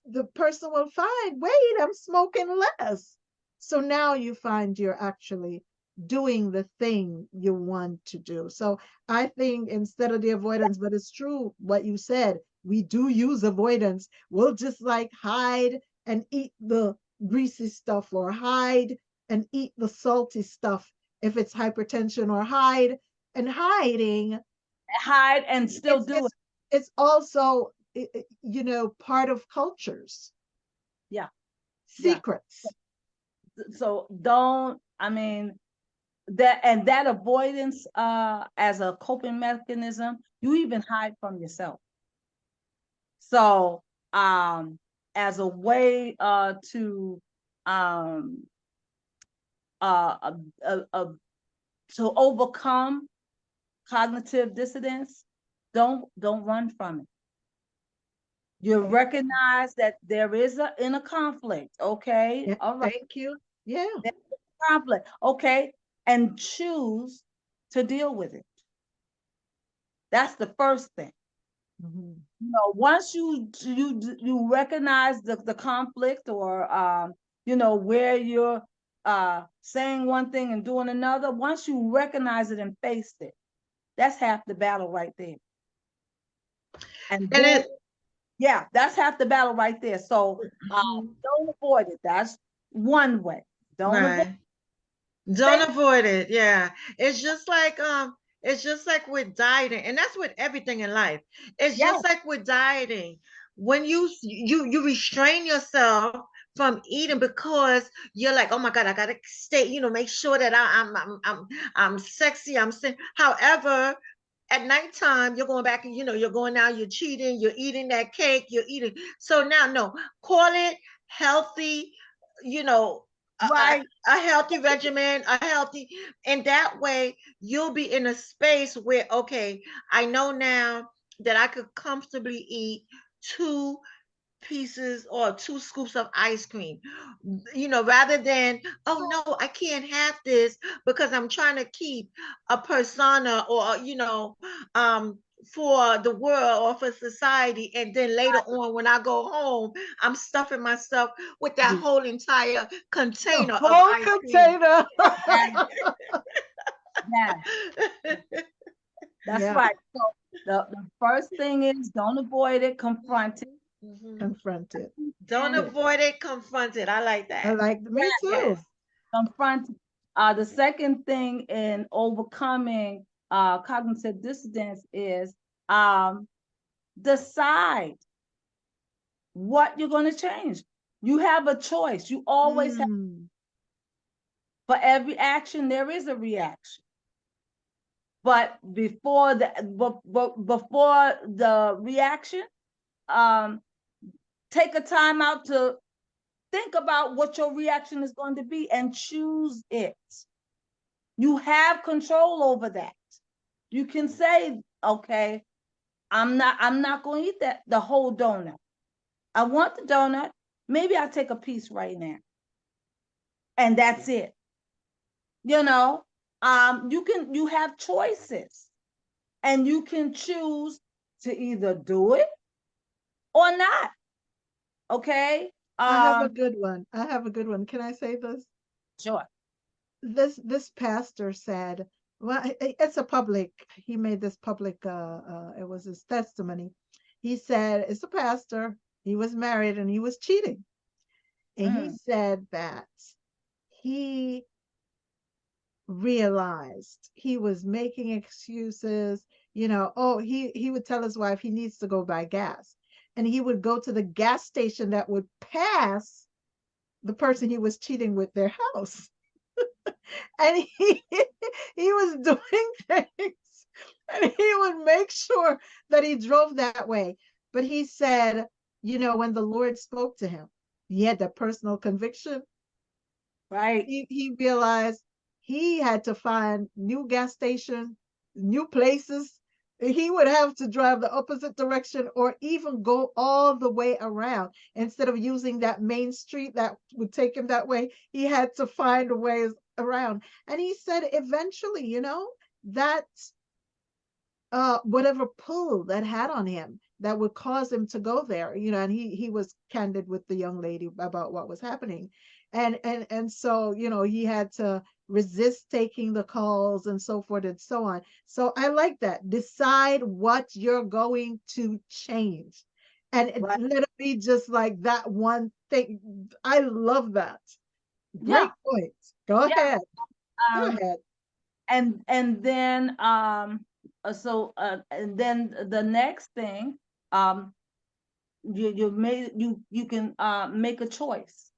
the person will find, wait, I'm smoking less. So now you find you're actually doing the thing you want to do. So I think instead of the avoidance, but it's true what you said, we do use avoidance. We'll just like hide and eat the greasy stuff, or hide and eat the salty stuff if it's hypertension, or hide and hiding. Hide and still It's do it's it. it's also part of cultures, Yeah, yeah. secrets. So don't, I mean, that avoidance as a coping mechanism, you even hide from yourself. So as a way to um uh, uh, uh, to overcome cognitive dissonance, don't run from it. You recognize that there is a inner conflict, okay? Yeah, All right, thank you. Yeah. there's a conflict, okay, and choose to deal with it. That's the first thing. Mhm. You know, once you recognize the conflict, or where you're saying one thing and doing another, once you recognize it and face it, that's half the battle right there. And And then, it yeah, that's half the battle right there. So Mhm. don't avoid it. That's one way. Don't avoid. right. Don't Say avoid it. Yeah. It's just like with dieting, and that's with everything in life. It's yes, just like with dieting. When you restrain yourself from eating because you're like, oh my God, I gotta stay, make sure that I'm sexy, I'm thin. However, at nighttime, you're going back and you're going out, you're cheating, you're eating that cake, you're eating. So now, no, call it healthy, you know, right. a healthy regimen, a healthy, and that way you'll be in a space where, okay, I know now that I could comfortably eat two pieces or two scoops of ice cream, rather than, oh no, I can't have this because I'm trying to keep a persona, or for the world or for society, and then later on when I go home, I'm stuffing myself with that The whole entire the container of whole ice cream. container. Yeah, yeah, that's Yeah, right. So the first thing is, don't avoid it, confront it. Mhm. confront it. Don't And Yeah, avoid it, confront it. I like I that. like me Yes. too. confront. The second thing in overcoming cognitive dissonance is decide what you're going to change. You have a choice. You always have. Mm. For every action, there is a reaction. But before the reaction, um, take a time out to think about what your reaction is going to be and choose it. You have control over that. You can say, okay, I'm not going to eat the whole donut. I want the donut. Maybe I'll take a piece right now. And that's it. You know, you have choices, and you can choose to either do it or not. Okay. I have a good one. I have a good one. Can I say this? Sure. This pastor said, well, it's a public. He made this public. It was his testimony. He said, it's a pastor. He was married and he was cheating, and he Mm, said that he realized he was making excuses. Oh, he would tell his wife he needs to go buy gas, and he would go to the gas station that would pass the person he was cheating with their house. And he was doing things, and he would make sure that he drove that way. But he said, when the Lord spoke to him, he had that personal conviction. right. He realized he had to find new gas station, new places. He would have to drive the opposite direction, or even go all the way around. Instead of using that main street that would take him that way, he had to find ways around. And he said eventually, that whatever pull that had on him, that would cause him to go there, you know, and he was candid with the young lady about what was happening. And so, you know, he had to resist taking the calls and so forth and so on. So I like that. Decide what you're going to change. And Right. let it be just like that one thing. I love that. Yeah. Great point. Go Yeah. ahead. Go Um, ahead. and then and then the next thing, you can make a choice.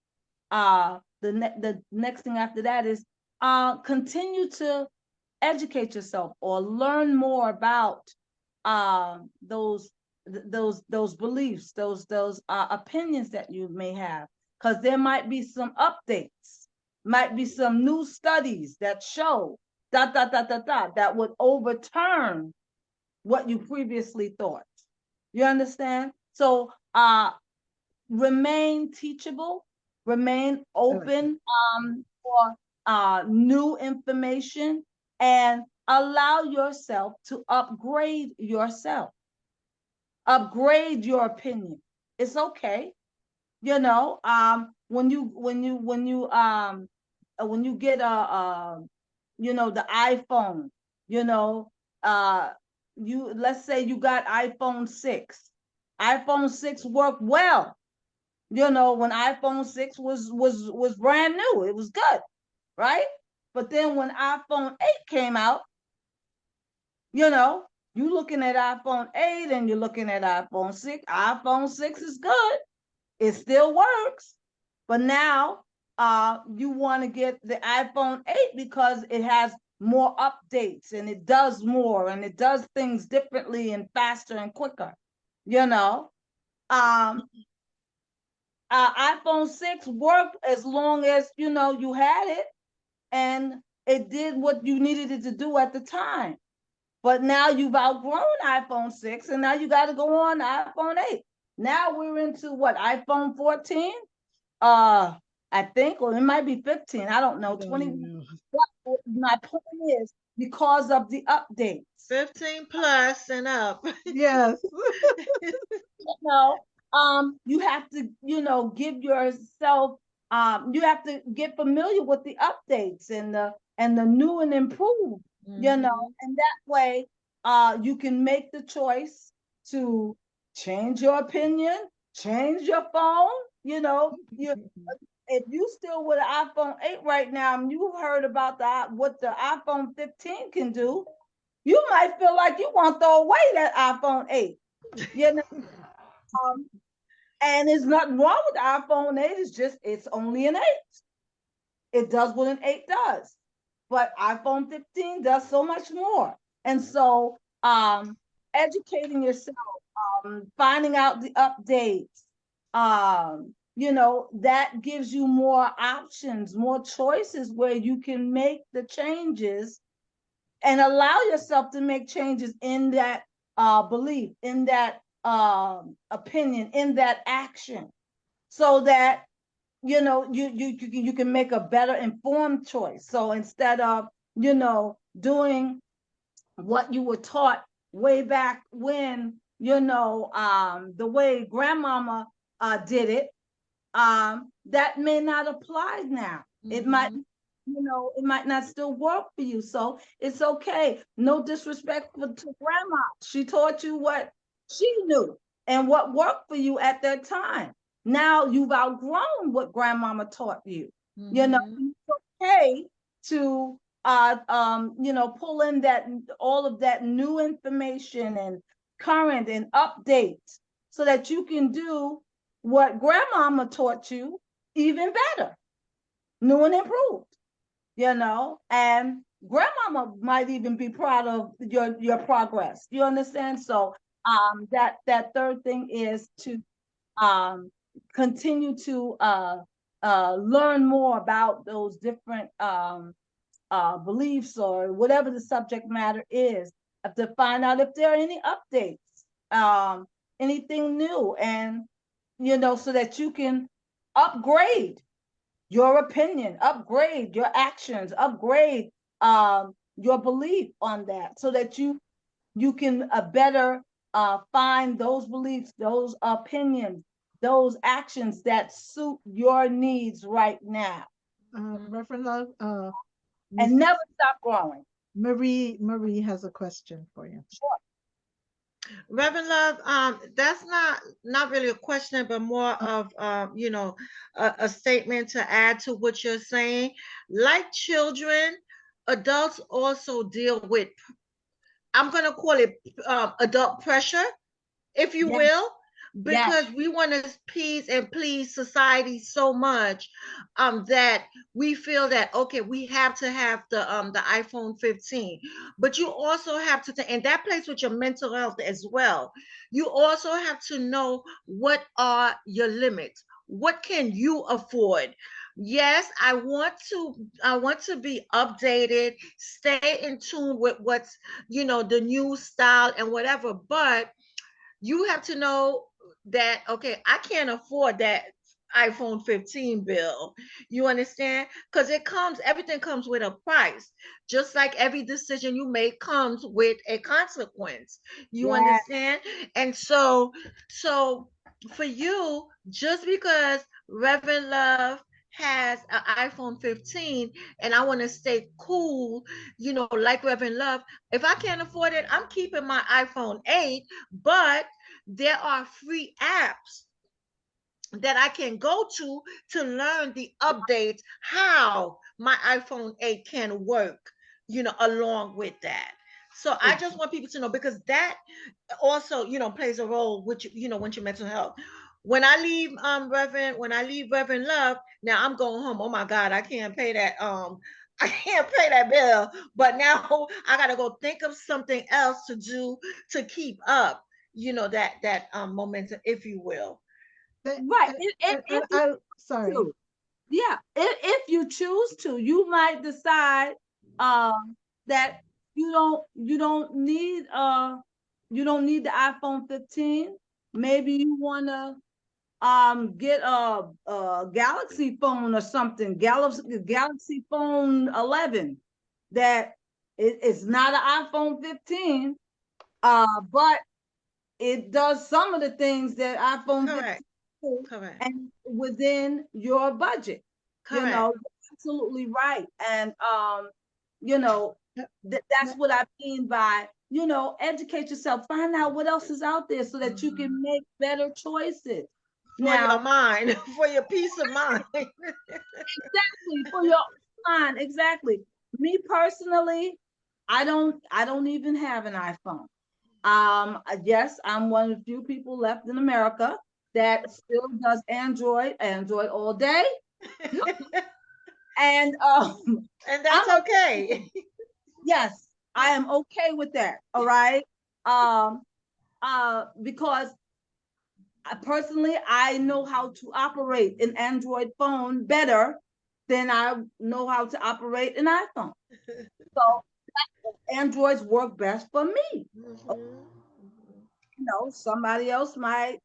The next thing after that is continue to educate yourself or learn more about those those beliefs, those opinions that you may have, because there might be some updates, might be some new studies that show that would overturn what you previously thought. You understand? So remain teachable, remain I like that. open for new information, and allow yourself to upgrade yourself, upgrade your opinion. It's okay. You know, when you get you know, the iPhone, you know, you, let's say you got iPhone 6. iPhone 6 worked well, you know, when iPhone 6 was brand new. It was good, right? But then when iPhone 8 came out, you know, you looking at iPhone 8 and you're looking at iPhone 6. iPhone 6 is good. It still works. But now you want to get the iPhone 8 because it has more updates and it does more and it does things differently and faster and quicker. You know, um, iPhone 6 worked as long as, you know, you had it and it did what you needed it to do at the time. But now you've outgrown iPhone 6 and now you got to go on iPhone 8. Now we're into what, iPhone 14? I think, or it might be 15. I don't I know. don't 20. even know. But my point is, because of the updates, 15 plus and up. Yes. you know, you have to, you know, give yourself, you have to get familiar with the updates and the new and improved, you know, Mhm. and that way, you can make the choice to change your opinion, change your phone, you know, you, if you still with an iPhone 8 right now, and you've heard about what the iPhone 15 can do, you might feel like you want to throw away that iPhone 8. You know, um, and there's nothing wrong with the iPhone 8. It's just it's only an 8. It does what an 8 does. But iPhone 15 does so much more. And so educating yourself, finding out the updates, you know, that gives you more options, more choices where you can make the changes and allow yourself to make changes in that belief, in that opinion, in that action, so that, you know, you can make a better informed choice. So instead of, you know, doing what you were taught way back when, you know, the way grandmama did it, that may not apply now. It might, Mhm. you know, it might not still work for you. So it's okay. No disrespect to grandma. She taught you what she knew and what worked for you at that time. Now you've outgrown what grandmama taught you. You know, Mhm. it's okay to you know, pull in that all of that new information and current and updates so that you can do what grandmama taught you even better, new and improved, you know, and grandmama might even be proud of your progress. You understand? So that third thing is to um continue to learn more about those different beliefs or whatever the subject matter is, to find out if there are any updates, anything new, and, you know, so that you can upgrade your opinion, upgrade your actions, upgrade your belief on that, so that you can better find those beliefs, those opinions, those actions that suit your needs right now, Reverend Love, and Mrs. never stop growing. Marie has a question for you. Sure. Reverend Love, that's not really a question, but more of a statement to add to what you're saying. Like children, adults also deal with, I'm gonna call it adult pressure, if you Yes, will, yes, because we want to appease and please society so much that we feel that okay, we have to have the iPhone 15, but you also have to, and that plays with your mental health as well. You also have to know what are your limits. What can you afford? Yes, I want to be updated, stay in tune with what's the new style and whatever, but you have to know that okay, I can't afford that iPhone 15 bill. You understand? Because everything comes with a price. Just like every decision you make comes with a consequence. You yes, understand? And so for you, just because Reverend Love has an iPhone 15 and I want to stay cool, like Reverend Love, if I can't afford it, I'm keeping my iPhone 8, but there are free apps that I can go to learn the updates, how my iPhone 8 can work, along with that. So I just want people to know because that also, plays a role with with your mental health. When I leave Reverend Love, now I'm going home. Oh my God, I can't pay that I can't pay that bill. But now I gotta go think of something else to do to keep up, that momentum, if you will. But, right. If you sorry. to, yeah, if you choose to, you might decide that you don't need the iPhone 15. Maybe you want to get a Galaxy phone or something, Galaxy phone 11 that it's not an iPhone 15, but it does some of the things that iPhone 15 Correct. do, Correct. and within your budget. Correct. You're absolutely right. And you know, that's what I mean by, educate yourself, find out what else is out there so that you Mhm. can make better choices. For your Now, mind, for your peace of mind. exactly, for your mind, exactly. Me personally, I don't even have an iPhone. Yes, I'm one of the few people left in America that still does Android all day. And And I'm that's okay. yes, I am okay with that. All right. Um, because personally, I know how to operate an Android phone better than I know how to operate an iPhone. So Androids work best for me. Mhm. Somebody else might,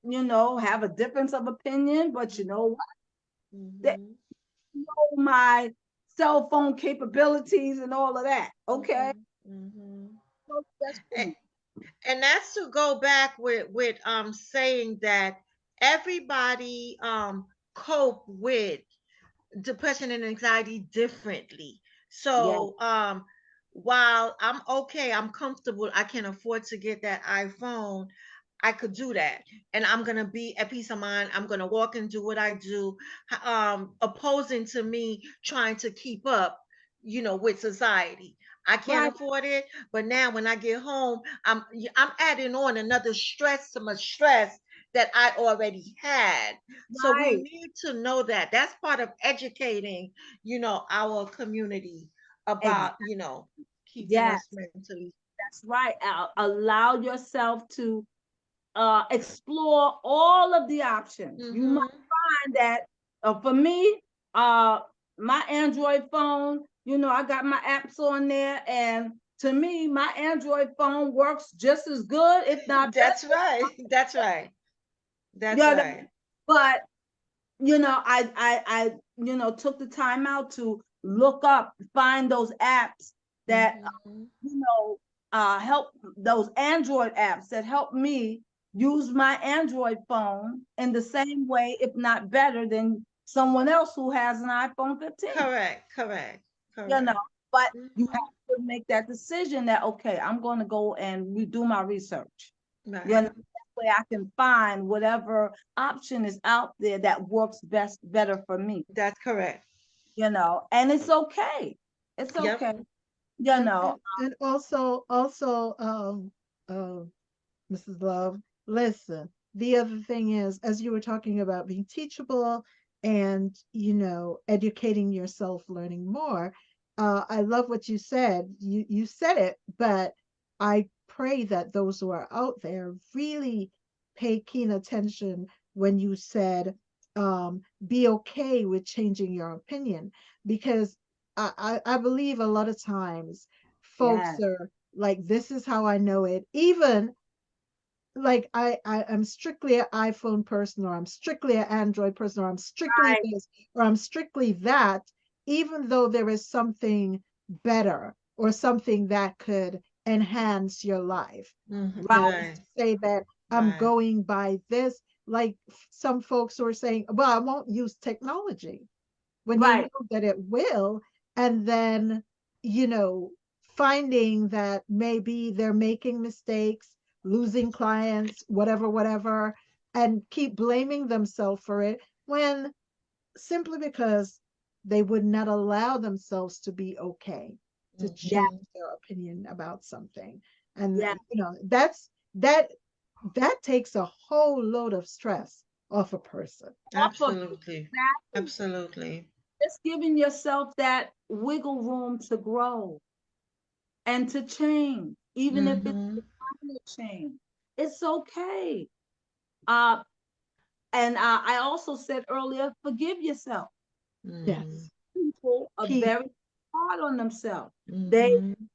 have a difference of opinion, but you know what? They Mhm. know my cell phone capabilities and all of that. Okay. Mhm. Mhm. So that's for And, me. and that's to go back with saying that everybody cope with depression and anxiety differently. Yeah. So while I'm okay, I'm comfortable, I can afford to get that iPhone, I could do that. And I'm gonna be at peace of mind. I'm gonna walk and do what I do, opposing to me trying to keep up, with society. I can't Right. afford it, but now when I get home, I'm adding on another stress to my stress that I already had. So we Right. need to know that. That's part of educating, our community Ex- about, keeping yes, us mentally. that's right. Allow yourself to explore all of the options. You might Mm-hmm. find that for me, uh, my Android phone, I got my apps on there, and to me, my Android phone works just as good, if not That's better. right. That's right. That's Yeah, right. but took the time out to look up, find those apps that Mm-hmm. you know help, those Android apps that help me use my Android phone in the same way, if not better, than someone else who has an iPhone 15. Correct. You know, but you Mhm. have to make that decision that, okay, I'm going to go and redo my research. Right. You know, that way I can find whatever option is out there that works better for me. That's correct. You know, and it's okay. It's Yep. okay. You And know, and also Mrs. Love, listen, the other thing is, as you were talking about being teachable and, educating yourself, learning more, I love what you said. You said it, but I pray that those who are out there really pay keen attention when you said, be okay with changing your opinion, because I believe a lot of times folks yes, are like, this is how I know it. Even like I'm strictly an iPhone person, or I'm strictly an Android person, or I'm strictly right, this, or I'm strictly that, even though there is something better or something that could enhance your life. Mhm. right, Just Right. to say that I'm Right. going by this, like some folks who are saying, well, I won't use technology, when you right, know that it will, and then, you know, finding that maybe they're making mistakes, losing clients, whatever, and keep blaming themselves for it, when simply because they would not allow themselves to be okay to yeah, change their opinion about something. And yeah. that that takes a whole load of stress off a person. Off of Absolutely. that, Absolutely. just giving yourself that wiggle room to grow and to change, even if it's Mhm. a minor change. It's okay. Uh, and I also said earlier, forgive yourself. Mhm. Yes. People are Key. very hard on themselves. They, Mhm.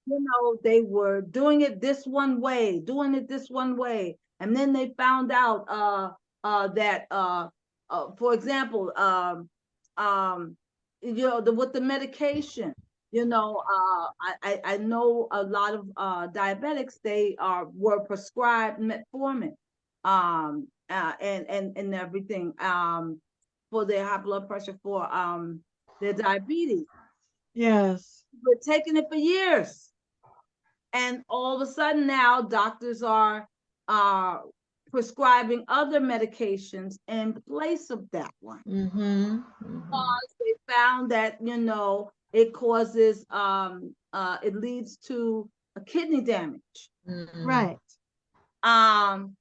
they were doing it this one way, doing it this one way, and then they found out that, for example, with the medication. I know a lot of diabetics. They were prescribed metformin, and everything, for their high blood pressure, for their diabetes. Yes. We're taking it for years. And all of a sudden now doctors are uh, prescribing other medications in place of that one. Mhm. Mhm. Because they found that, it causes, it leads to a kidney damage. Mhm. Right. Um,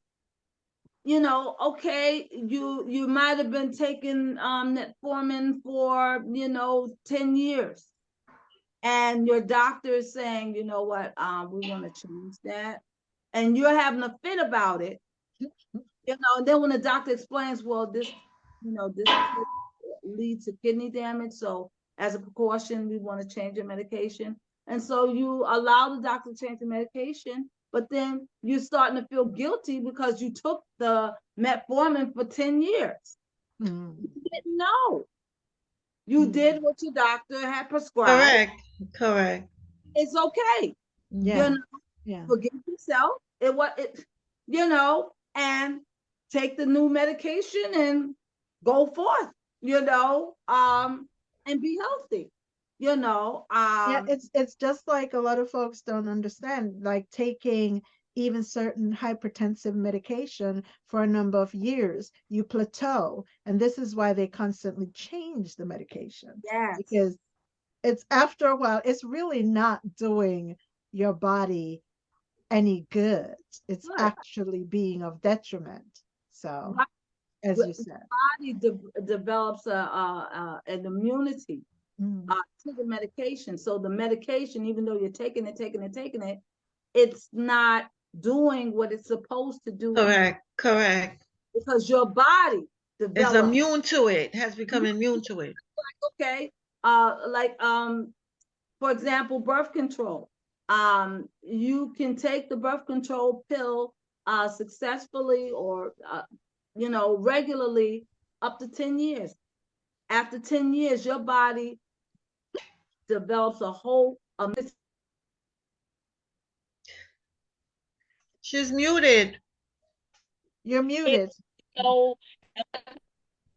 okay, you might have been taking metformin for, 10 years. And your doctor is saying, you know what, we want to change that. And you're having a fit about it, and then when the doctor explains, well, this could lead to kidney damage. So as a precaution, we want to change your medication. And so you allow the doctor to change the medication, but then you're starting to feel guilty because you took the metformin for 10 years. Mm. You didn't know. You Mm. did what your doctor had prescribed. Correct. Correct. It's okay. You Yeah. Mhm. know, Yeah. forgive yourself. And take the new medication and go forth, and be healthy. You know, Yeah, um, it's just like a lot of folks don't understand, like taking even certain hypertensive medication for a number of years, you plateau, and this is why they constantly change the medication, yes, because it's after a while, it's really not doing your body any good. It's good. actually being of detriment. So, Right. as The you said. body develops an immunity Mm. to the medication. So the medication, even though you're taking it, it's not doing what it's supposed to do Correct. Correct. because your body Is develops. immune to it. Has become immune to it. Okay, like, for example, birth control. You can take the birth control pill successfully, or regularly, up to 10 years. After 10 years, your body develops a whole She's muted. You're muted. So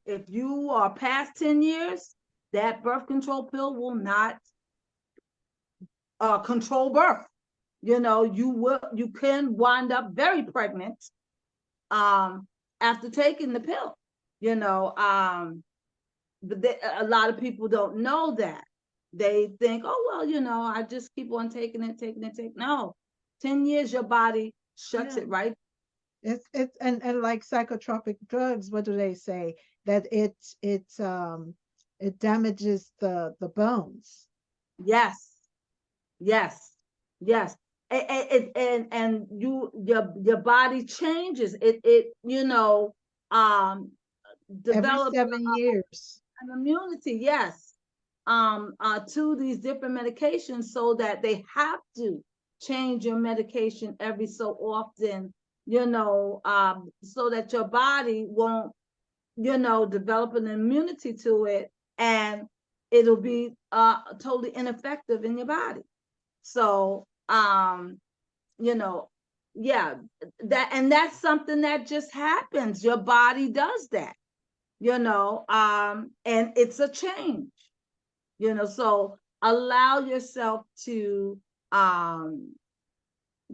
if you are past 10 years, that birth control pill will not control birth. You can wind up very pregnant after taking the pill. But a lot of people don't know that. They think, oh well, I just keep on taking it. No, 10 years, your body shuts it right. It's and like psychotropic drugs, what do they say? That it damages the bones. Yes, yes, yes. And your body changes. Every Develops 7 years. an immunity, yes, to these different medications, so that they have to change your medication every so often, so that your body won't, develop an immunity to it, and it'll be totally ineffective in your body. So, yeah, that's something that just happens. Your body does that, and it's a change, so allow yourself um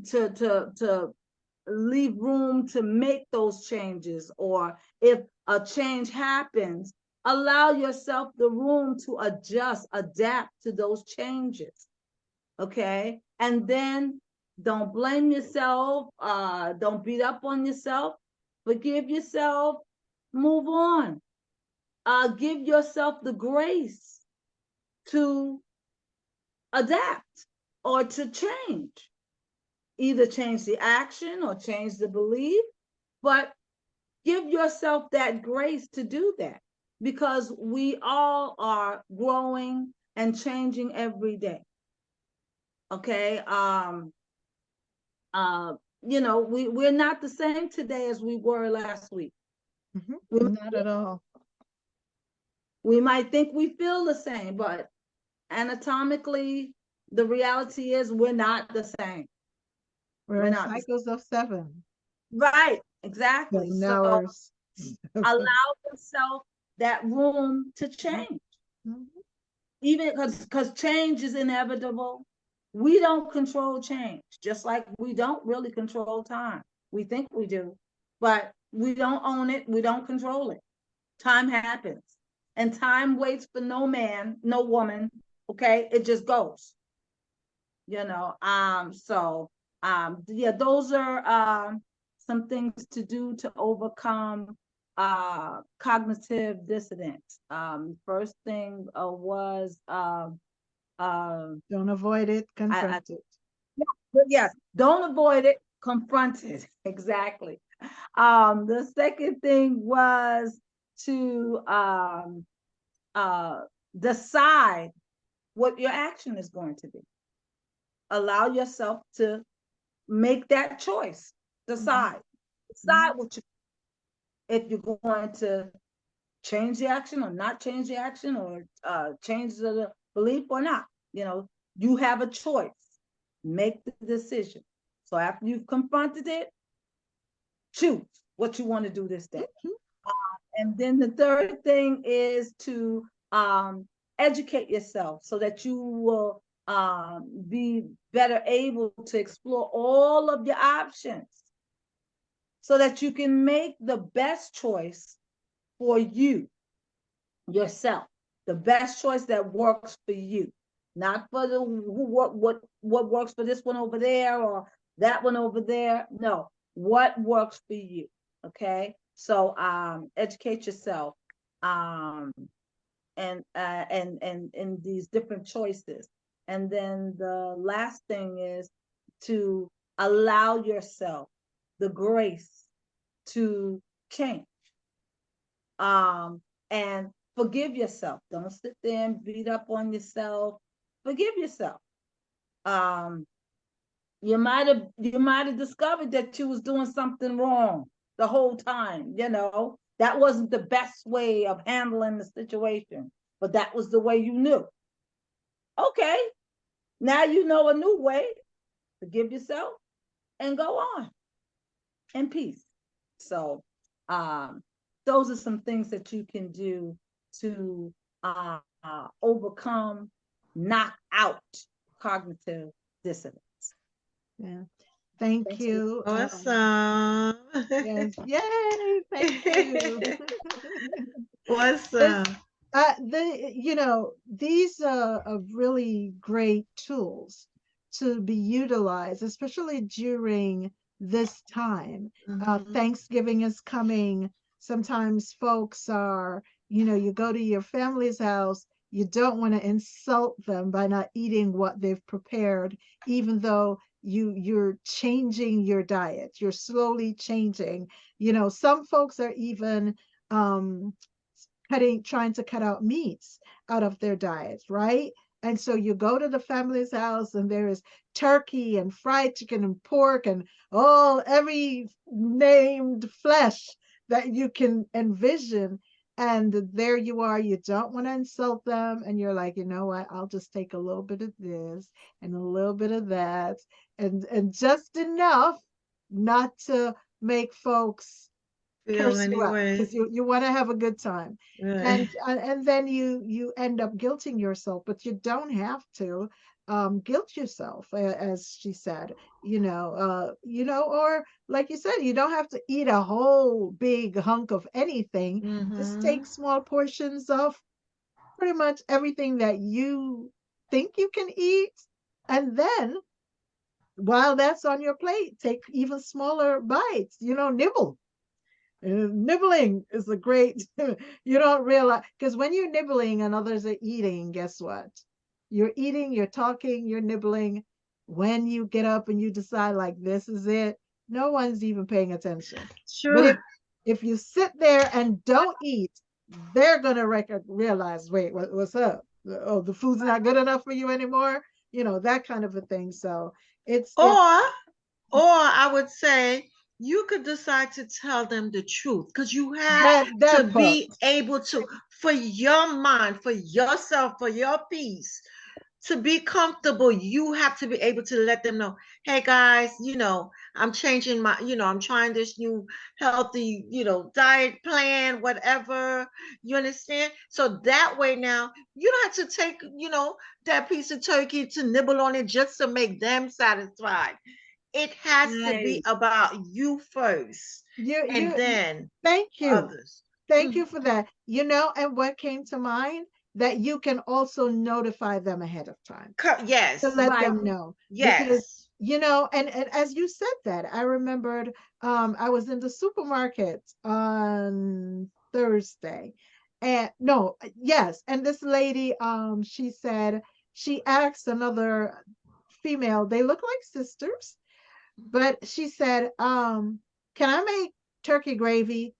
to leave room to make those changes, or if a change happens, allow yourself the room to adjust, adapt to those changes. Okay, and then don't blame yourself, don't beat up on yourself, forgive yourself, move on. Give yourself the grace to adapt or to change, either change the action or change the belief, but give yourself that grace to do that, because we all are growing and changing every day. Okay. We're not the same today as we were last week. Not at all. We might think we feel the same, but anatomically, the reality is we're not the same. We're in cycles of 7. Right, exactly. 7 So hours. allow yourself that room to change. Even because change is inevitable. We don't control change, just like we don't really control time. We think we do, but we don't own it. We don't control it. Time happens, and time waits for no man, no woman. Okay, it just goes. Yeah, those are some things to do to overcome cognitive dissonance. First thing was don't avoid it, confront it. Yes, don't avoid it, confront it. Exactly. The second thing was to decide what your action is going to be. Allow yourself to make that choice. Decide what if you're going to change the action or not change the action, or change the belief or not. You have a choice. Make the decision. So after you've confronted it, choose what you want to do this day. And then the third thing is to educate yourself, so that you will be better able to explore all of your options, so that you can make the best choice for you, yourself, the best choice that works for you, not for what works for this one over there or that one over there. No, what works for you. Okay, so educate yourself, and in these different choices. And then the last thing is to allow yourself the grace to change, and forgive yourself. Don't sit there and beat up on yourself. Forgive yourself. You might have discovered that you was doing something wrong the whole time. That wasn't the best way of handling the situation, but that was the way you knew. Okay, now you know a new way. Forgive yourself and go on. and peace. So those are some things that you can do to overcome, knock out cognitive dissonance. Yeah. Thank Thank you. you. Awesome. Yes. Yay. Thank you. It's, Awesome. these are really great tools to be utilized, especially during this time. Mhm. Thanksgiving is coming. Sometimes folks are, you go to your family's house, you don't want to insult them by not eating what they've prepared, even though you're changing your diet. You're slowly changing. Some folks are even um trying to cut out meats out of their diets, right? And so you go to the family's house and there is turkey and fried chicken and pork and all every named flesh that you can envision. And there you are, you don't want to insult them. And you're like, you know what? I'll just take a little bit of this and a little bit of that and just enough not to make folks Feel curse you out anyway. because you want to have a good time. Right. And then you end up guilting yourself, but you don't have to guilt yourself, as she said, or like you said, you don't have to eat a whole big hunk of anything. Just take Mhm. small portions of pretty much everything that you think you can eat, and then while that's on your plate, take even smaller bites, nibble. Nibbling is a great, you don't realize, because when you're nibbling and others are eating, guess what? You're eating, you're talking, you're nibbling. When you get up and you decide, like, this is it, no one's even paying attention. But Sure. if you sit there and don't eat, they're going to realize, wait, what's up? Oh, the food's not good enough for you anymore. That kind of a thing. So it's Or, or I would say you could decide to tell them the truth because you have to that part. be able to, for your mind, for yourself, for your peace, to be comfortable, you have to be able to let them know, hey guys, I'm changing my, I'm trying this new healthy, diet plan, whatever. You understand? So that way now you don't have to take, that piece of turkey to nibble on it just to make them satisfied. It has to be Nice. about you first and You then thank you. others. Thank Mhm. you for that. And what came to mind, that you can also notify them ahead of time to Yes, let Right. them know, because yes. and as you said that, I remembered I was in the supermarket on Thursday, and no, yes, and this lady, she said, she asked another female, they look like sisters, but she said, can I make turkey gravy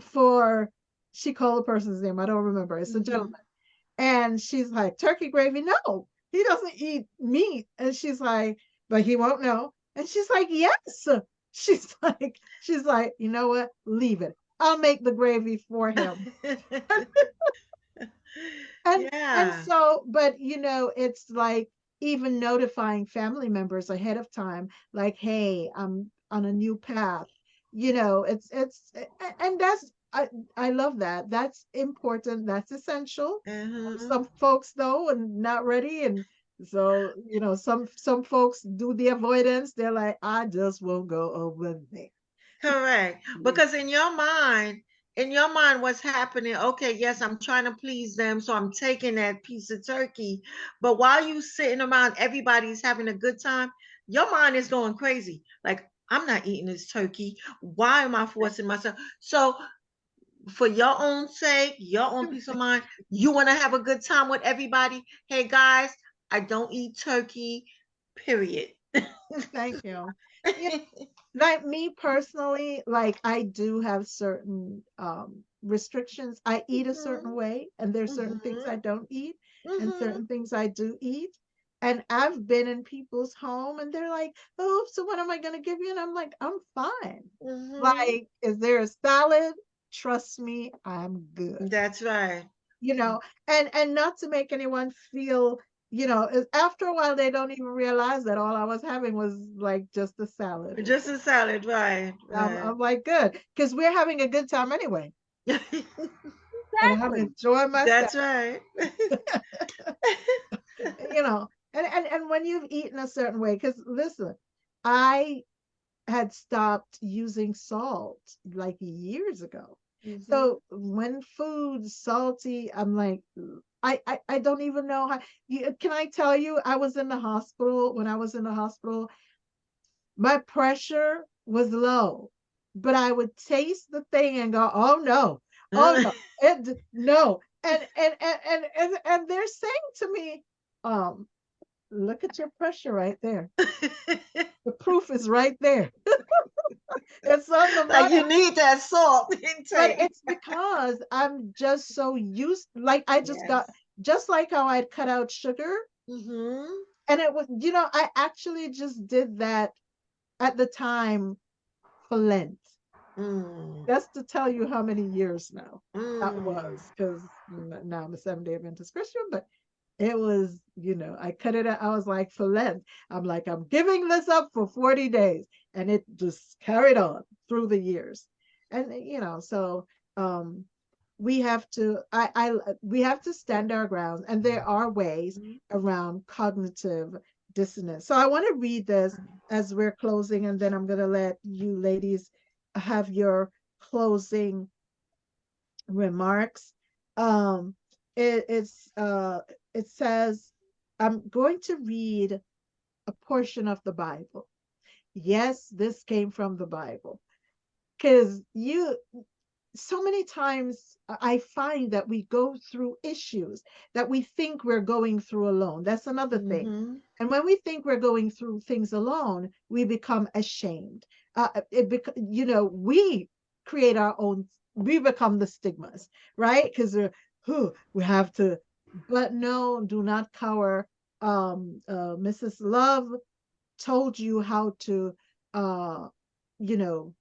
for, she called the person's name, I don't remember, it's a Mhm. gentleman. And she's like, turkey gravy? No, he doesn't eat meat. And she's like, but he won't know. And she's like, yes. She's like, you know what? Leave it. I'll make the gravy for him. And Yeah. so, but it's like even notifying family members ahead of time, like, hey, I'm on a new path. And I love that. That's important. That's essential. Uh-huh. Some folks though and not ready, and so some folks do the avoidance. They're like, I just won't go over there. Correct. Because in your mind, what's happening? Okay, yes, I'm trying to please them, so I'm taking that piece of turkey. But while you sitting around, everybody's having a good time. Your mind is going crazy. Like, I'm not eating this turkey. Why am I forcing myself? So, for your own sake, your own peace of mind, you want to have a good time with everybody. Hey guys, I don't eat turkey. Period. Thank you. Yeah, like me personally, like I do have certain restrictions. I eat a certain Mhm, way, and there's certain things mhm, I don't eat, and mhm, certain things I do eat. And I've been in people's home and they're like, oh, so what am I gonna give you? And I'm like, I'm fine. mhm. Like, is there a salad? Trust me, I'm good. That's right. you know and not to make anyone feel after a while, they don't even realize that all I was having was like just a salad. Just a salad, right, right. I'm like, good, because we're having a good time anyway, and I'm Exactly. enjoying myself. That's right. And when you've eaten a certain way, because listen, I had stopped using salt like years ago. Mhm. So when food's salty, I'm like, I don't even know how. Can I tell you, I was in the hospital. When I was in the hospital, my pressure was low, but I would taste the thing and go, oh no, no. And they're saying to me, um, look at your pressure right there. The proof is right there. It's on the Like money. you need that salt But intake. it's because I'm just so used, like I just Yes. got, just like how I'd cut out sugar. Mhm. And it was, I actually just did that at the time for Lent. Mm. That's to tell you how many years now that Mm. was, because now I'm a Seventh-day Adventist Christian, but it was, I cut it out. I was like, for Lent, I'm like, I'm giving this up for 40 days. And it just carried on through the years. And, so um, we have to stand our ground. And there are ways Mhm. around cognitive dissonance. So I want to read this as we're closing, and then I'm going to let you ladies have your closing remarks. Um, it says, I'm going to read a portion of the Bible. Yes, this came from the Bible, because so many times I find that we go through issues that we think we're going through alone. That's another thing. Mhm. And when we think we're going through things alone, we become ashamed. We create our own, we become the stigmas, right? Because we have to, but no, do not cower. Mrs. Love told you how to, uh, you know,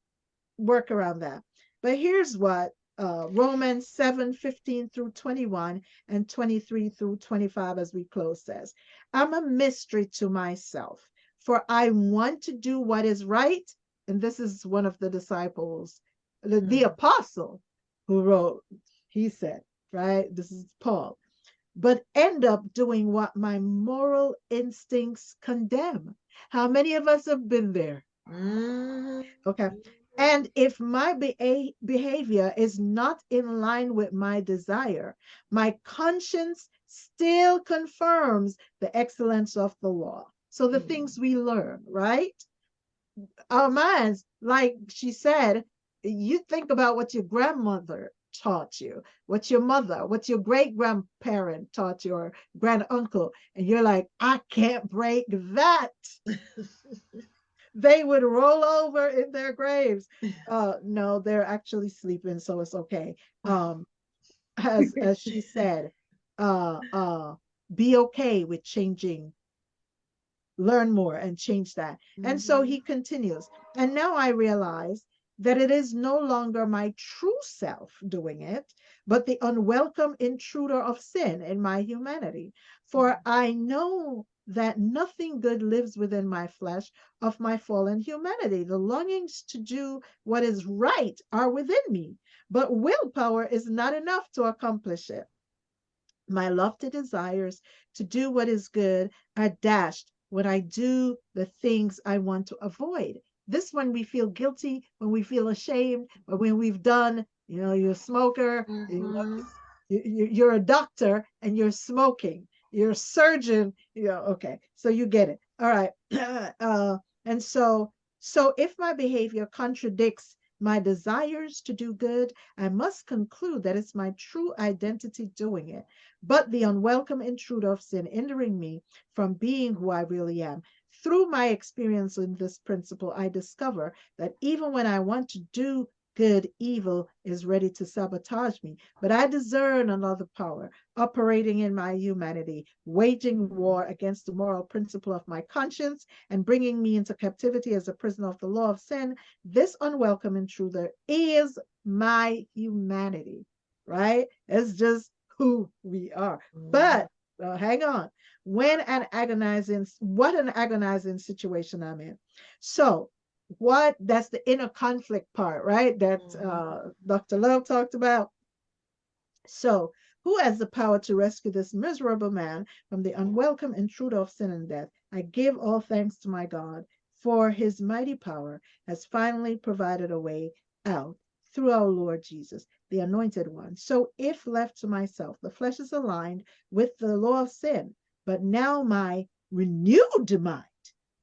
work around that. But here's what Romans 7:15 through 21 and 23 through 25 as we close says. I'm a mystery to myself, for I want to do what is right. And this is one of the disciples, the Mhm. apostle who wrote, he said, right? This is Paul, but end up doing what my moral instincts condemn. How many of us have been there? Mhm. Okay. And if my behavior is not in line with my desire, my conscience still confirms the excellence of the law. So the Mhm. things we learn, right? Our minds, like she said, you think about what your grandmother taught you, what your mother, what your great grandparent taught you, or grand uncle, and you're like, I can't break that. They would roll over in their graves. No, they're actually sleeping, so it's okay. Um, as she said, uh, uh, be okay with changing, learn more and change that. And so Mhm. he continues. And now I realize that it is no longer my true self doing it, but the unwelcome intruder of sin in my humanity. For I know that nothing good lives within my flesh of my fallen humanity. The longings to do what is right are within me, but willpower is not enough to accomplish it. My lofty desires to do what is good are dashed when I do the things I want to avoid. This when we feel guilty, when we feel ashamed, or when we've done, you're a smoker, Mhm. you're a doctor and you're smoking, you're a surgeon, okay, so you get it. All right. And so if my behavior contradicts my desires to do good, I must conclude that it's my true identity doing it, but the unwelcome intruder of sin hindering me from being who I really am. Through my experience in this principle, I discover that even when I want to do good, evil is ready to sabotage me. But I discern another power operating in my humanity, waging war against the moral principle of my conscience and bringing me into captivity as a prisoner of the law of sin. This unwelcome intruder is my humanity, right? It's just who we are. Mhm. But hang on. What an agonizing situation I'm in. So, that's the inner conflict part, right? That Dr. Love talked about. So, who has the power to rescue this miserable man from the unwelcome intruder of sin and death? I give all thanks to my God, for his mighty power has finally provided a way out through our Lord Jesus, the anointed one. So, if left to myself, the flesh is aligned with the law of sin, but now my renewed mind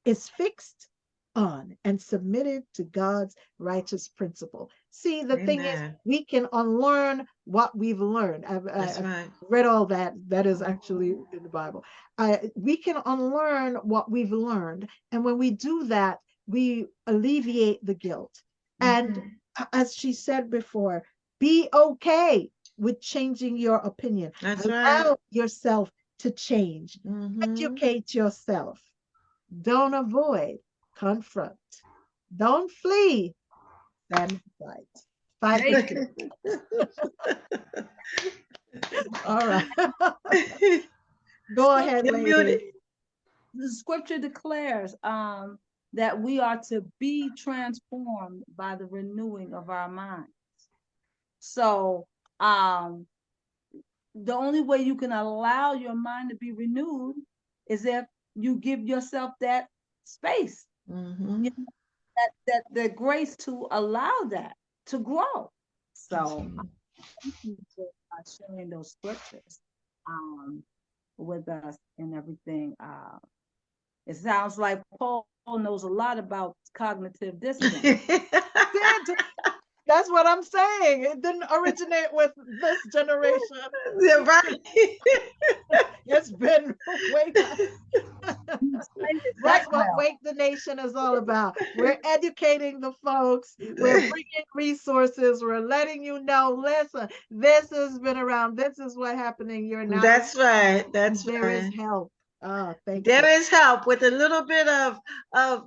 is fixed on and submitted to God's righteous principle. See, the thing is, Amen. we can unlearn what we've learned. That's I've right. read all that. That is actually in the Bible. We can unlearn what we've learned. And when we do that, we alleviate the guilt. And Mhm. as she said before, be okay with changing your opinion. That's right. Allow yourself to change. Mhm. Educate yourself. Don't avoid, confront. Don't flee, stand fight. Fight the good. All right. Go ahead, Scripture, You're lady. muted. the scripture declares that we are to be transformed by the renewing of our mind. So the only way you can allow your mind to be renewed is if you give yourself that space, you Mhm. know, that the grace to allow that to grow. That's So right. thank you for sharing those scriptures um, with us and everything. It sounds like Paul knows a lot about cognitive dissonance. Did That's what I'm saying. It didn't originate with this generation. Yeah, right. It's been way back. He explained it that That's what well. Wake the Nation is all about. We're educating the folks. We're bringing resources. We're letting you know, listen, this has been around. This is what happening. You're not That's alone. right. And That's there is right. help. Ah, thank There you. is help with a little bit of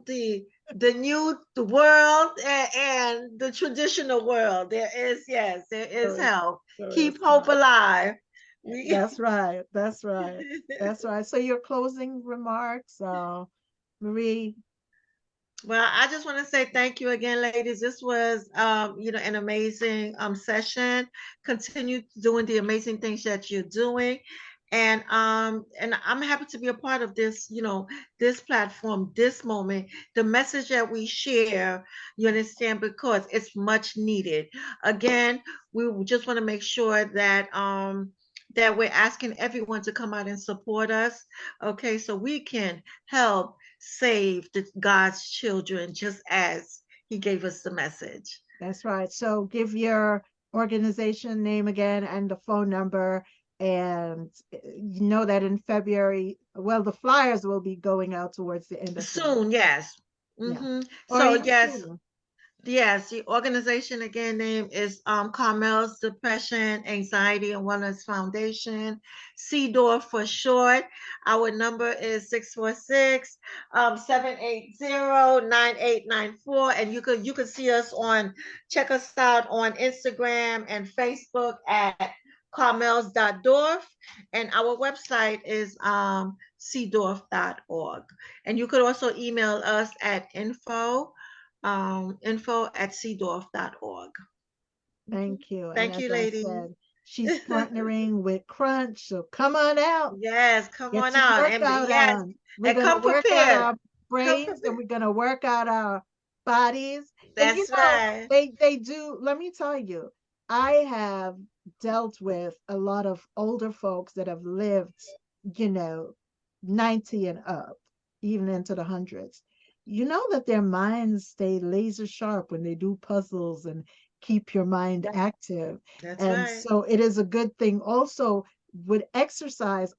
the new the world and the traditional world. There is, yes, there is There is, help. there is Keep hope help. alive. We That's right. That's right. That's right. So your closing remarks, Marie. Well, I just want to say thank you again, ladies. This was, an amazing session. Continue doing the amazing things that you're doing, and I'm happy to be a part of this. This platform, this moment, the message that we share. You understand, because it's much needed. Again, we just want to make sure that we're asking everyone to come out and support us. Okay, so we can help save God's children just as he gave us the message. That's right. So give your organization name again and the phone number. And you know that in February, well, the flyers will be going out towards the end of February. Soon, yes. Yeah. Or So even yes, sooner. yes, the organization again name is Carmel's Depression, Anxiety and Wellness Foundation, CDOR for short. Our number is 646 780 and you can see us check us out on Instagram and Facebook at carmels.dorf, and our website is cdorf.org. And you could also email us at info@cdorf.org. Thank you. And Thank as you, I ladies. said, she's partnering with Crunch. So come on out. Yes, come Get on your out. And workout yes, on. We're and going to come work out prepared. our Come brains and prepared. we're going to work out our bodies. And That's right. they do, let me tell you, I have dealt with a lot of older folks that have lived, you know, 90 and up, even into the hundreds. You know that their minds stay laser sharp when they do puzzles and keep your mind active. That's And right. so it is a good thing also with exercise.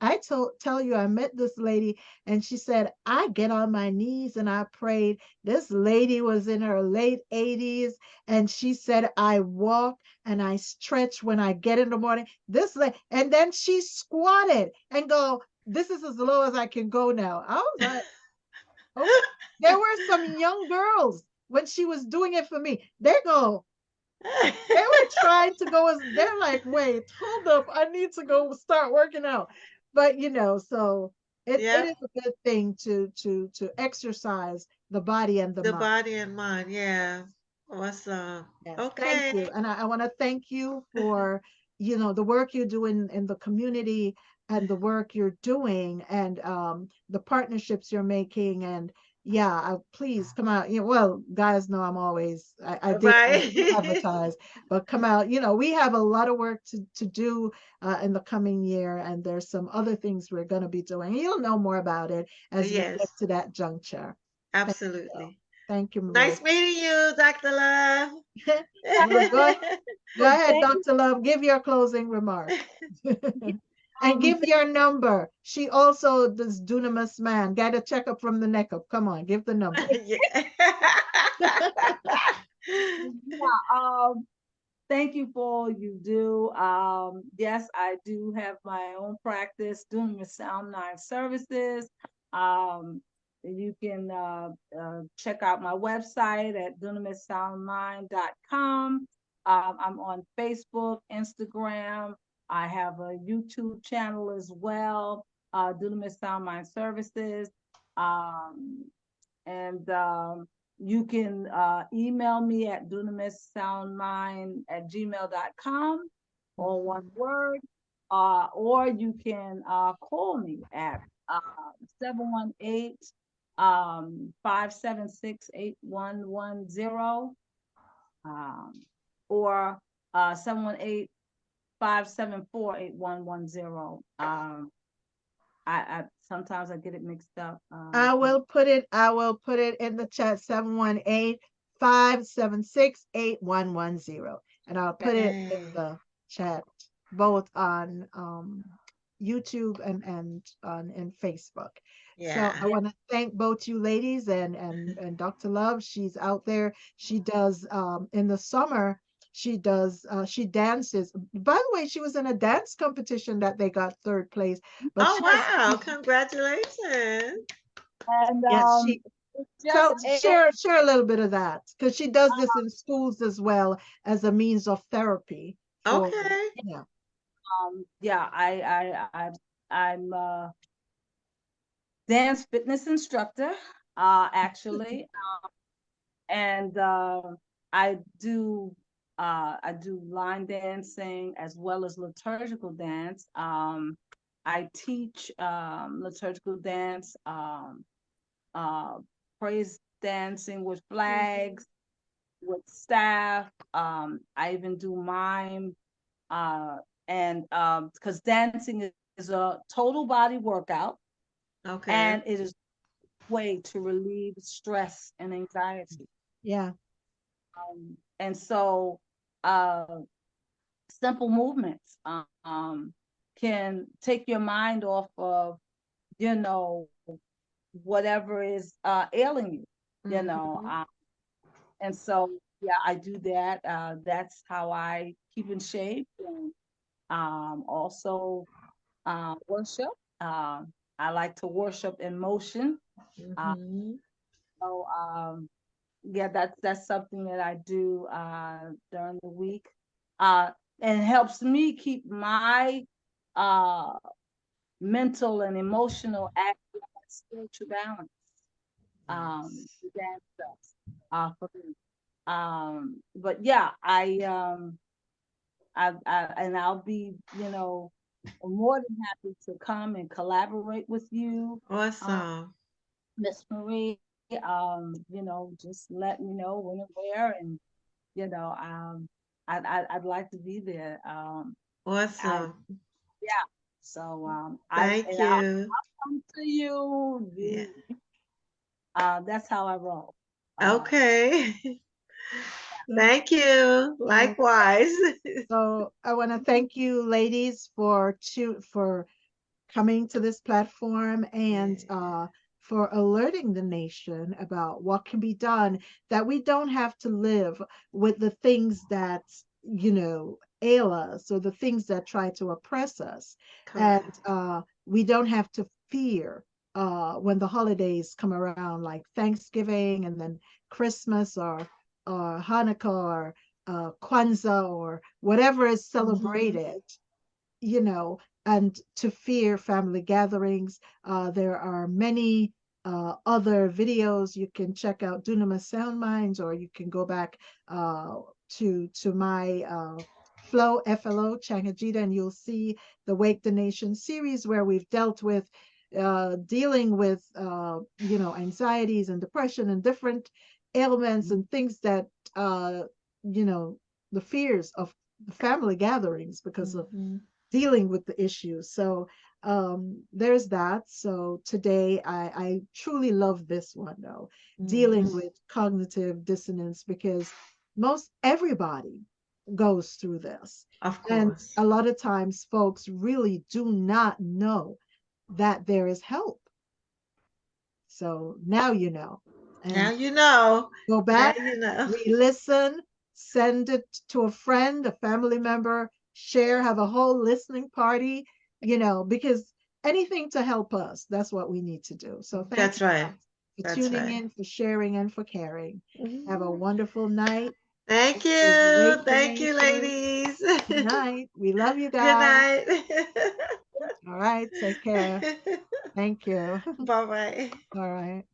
Tell you, I met this lady and she said, I get on my knees and I prayed. This lady was in her late 80s and she said, I walk and I stretch when I get in the morning. And then she squatted and go, this is as low as I can go now. I was like, okay. There were some young girls when she was doing it for me. They were trying to go they're like, wait, hold up, I need to go start working out. but so it Yep. is a good thing to exercise the body and the The mind. body and mind. Yeah. Awesome. Yes, thank Okay. you. And I want to thank you for, the work you do in the community and the work you're doing and the partnerships you're making. And yeah, please come out. Well, guys know I do Right. advertise, but come out. We have a lot of work to do in the coming year, and there's some other things we're going to be doing. You'll know more about it as we get Yes, to that juncture. Thank you. absolutely. Thank you, Nice Marie. meeting you, Dr. Love. Well, go ahead, Thank Dr. Love. Give your closing remark. you. And give your number. She also does Dunamis Man. Get a checkup from the neck up. Come on, give the number. Yeah. Yeah, thank you for all you do. Yes, I do have my own practice, Dunamis Sound Minds services. You can check out my website at dunamissoundmind.com. I'm on Facebook, Instagram. I have a YouTube channel as well, Dunamis Sound Mind Services. Um, and you can email me at dunamissoundmind@gmail.com, all one word, or you can call me at 718 576-8110, or 718-574-8110. I sometimes I get it mixed up. I will put it in the chat, 718-576-8110. And I'll put it in Okay. the chat both on YouTube and on in Facebook. So I Yeah. want to thank both you ladies and Dr. Love. She's out there. She does in the summer. She dances. By the way, she was in a dance competition that they got third place. But Oh, she does. wow. Congratulations. And Yes, she it's just share a little bit of that because she does this in schools as well as a means of therapy for Okay. yeah. yeah, I'm a dance fitness instructor, actually, and I do line dancing as well as liturgical dance. I teach liturgical dance, uh, praise dancing with Mhm. flags, with staff. I even do mime, uh, and because dancing is a total body workout, Okay. and it is a way to relieve stress and anxiety. Yeah. And so, uh, simple movements can take your mind off of, you know, whatever is ailing you, you know. Mhm. And so, yeah, I do that. That's how I keep in shape. And also worship. I like to worship in motion. Uh, Mhm. so, yeah, that's something that I do during the week, uh, and helps me keep my uh, mental and emotional active and spiritual balance. Yes. That stuff for me. But yeah, and I'll be, more than happy to come and collaborate with you, Awesome. Miss Marie. Just let me know when and where, and you know, I'd like to be there. I Awesome. Yeah. So Thank I'll you. come to you. Yeah. That's how I roll. Uh, Okay. So, Thank you. so, Likewise. so I want to thank you ladies for coming to this platform and Yeah. for alerting the nation about what can be done, that we don't have to live with the things that, ail us or the things that try to oppress us. And Correct. we don't have to fear when the holidays come around, like Thanksgiving and then Christmas or Hanukkah or Kwanzaa or whatever is Mhm. celebrated, you know, and to fear family gatherings. There are many other videos. You can check out Dunamis Sound Minds, or you can go back to my Flow FLO Chang-Ageda, and you'll see the Wake the Nation series where we've dealt with dealing with anxieties and depression and different ailments and things that you know the fears of the family gatherings because of dealing with the issues. So there's that. So today I truly love this one though, dealing with cognitive dissonance, because most everybody goes through this. Of And course. a lot of times folks really do not know that there is help. So now you know. Now And you know. go Now back, you know. re-listen, send it to a friend, a family member, share, have a whole listening party, because anything to help us, that's what we need to do. So thank That's you right. guys for That's tuning right. in, for sharing, and for caring. Have a Mhm. wonderful night. Thank This is you. Wake the Thank you, Nation. ladies. Good night. We love you Good guys. night. All right. Take care. Thank you. Bye bye. All right.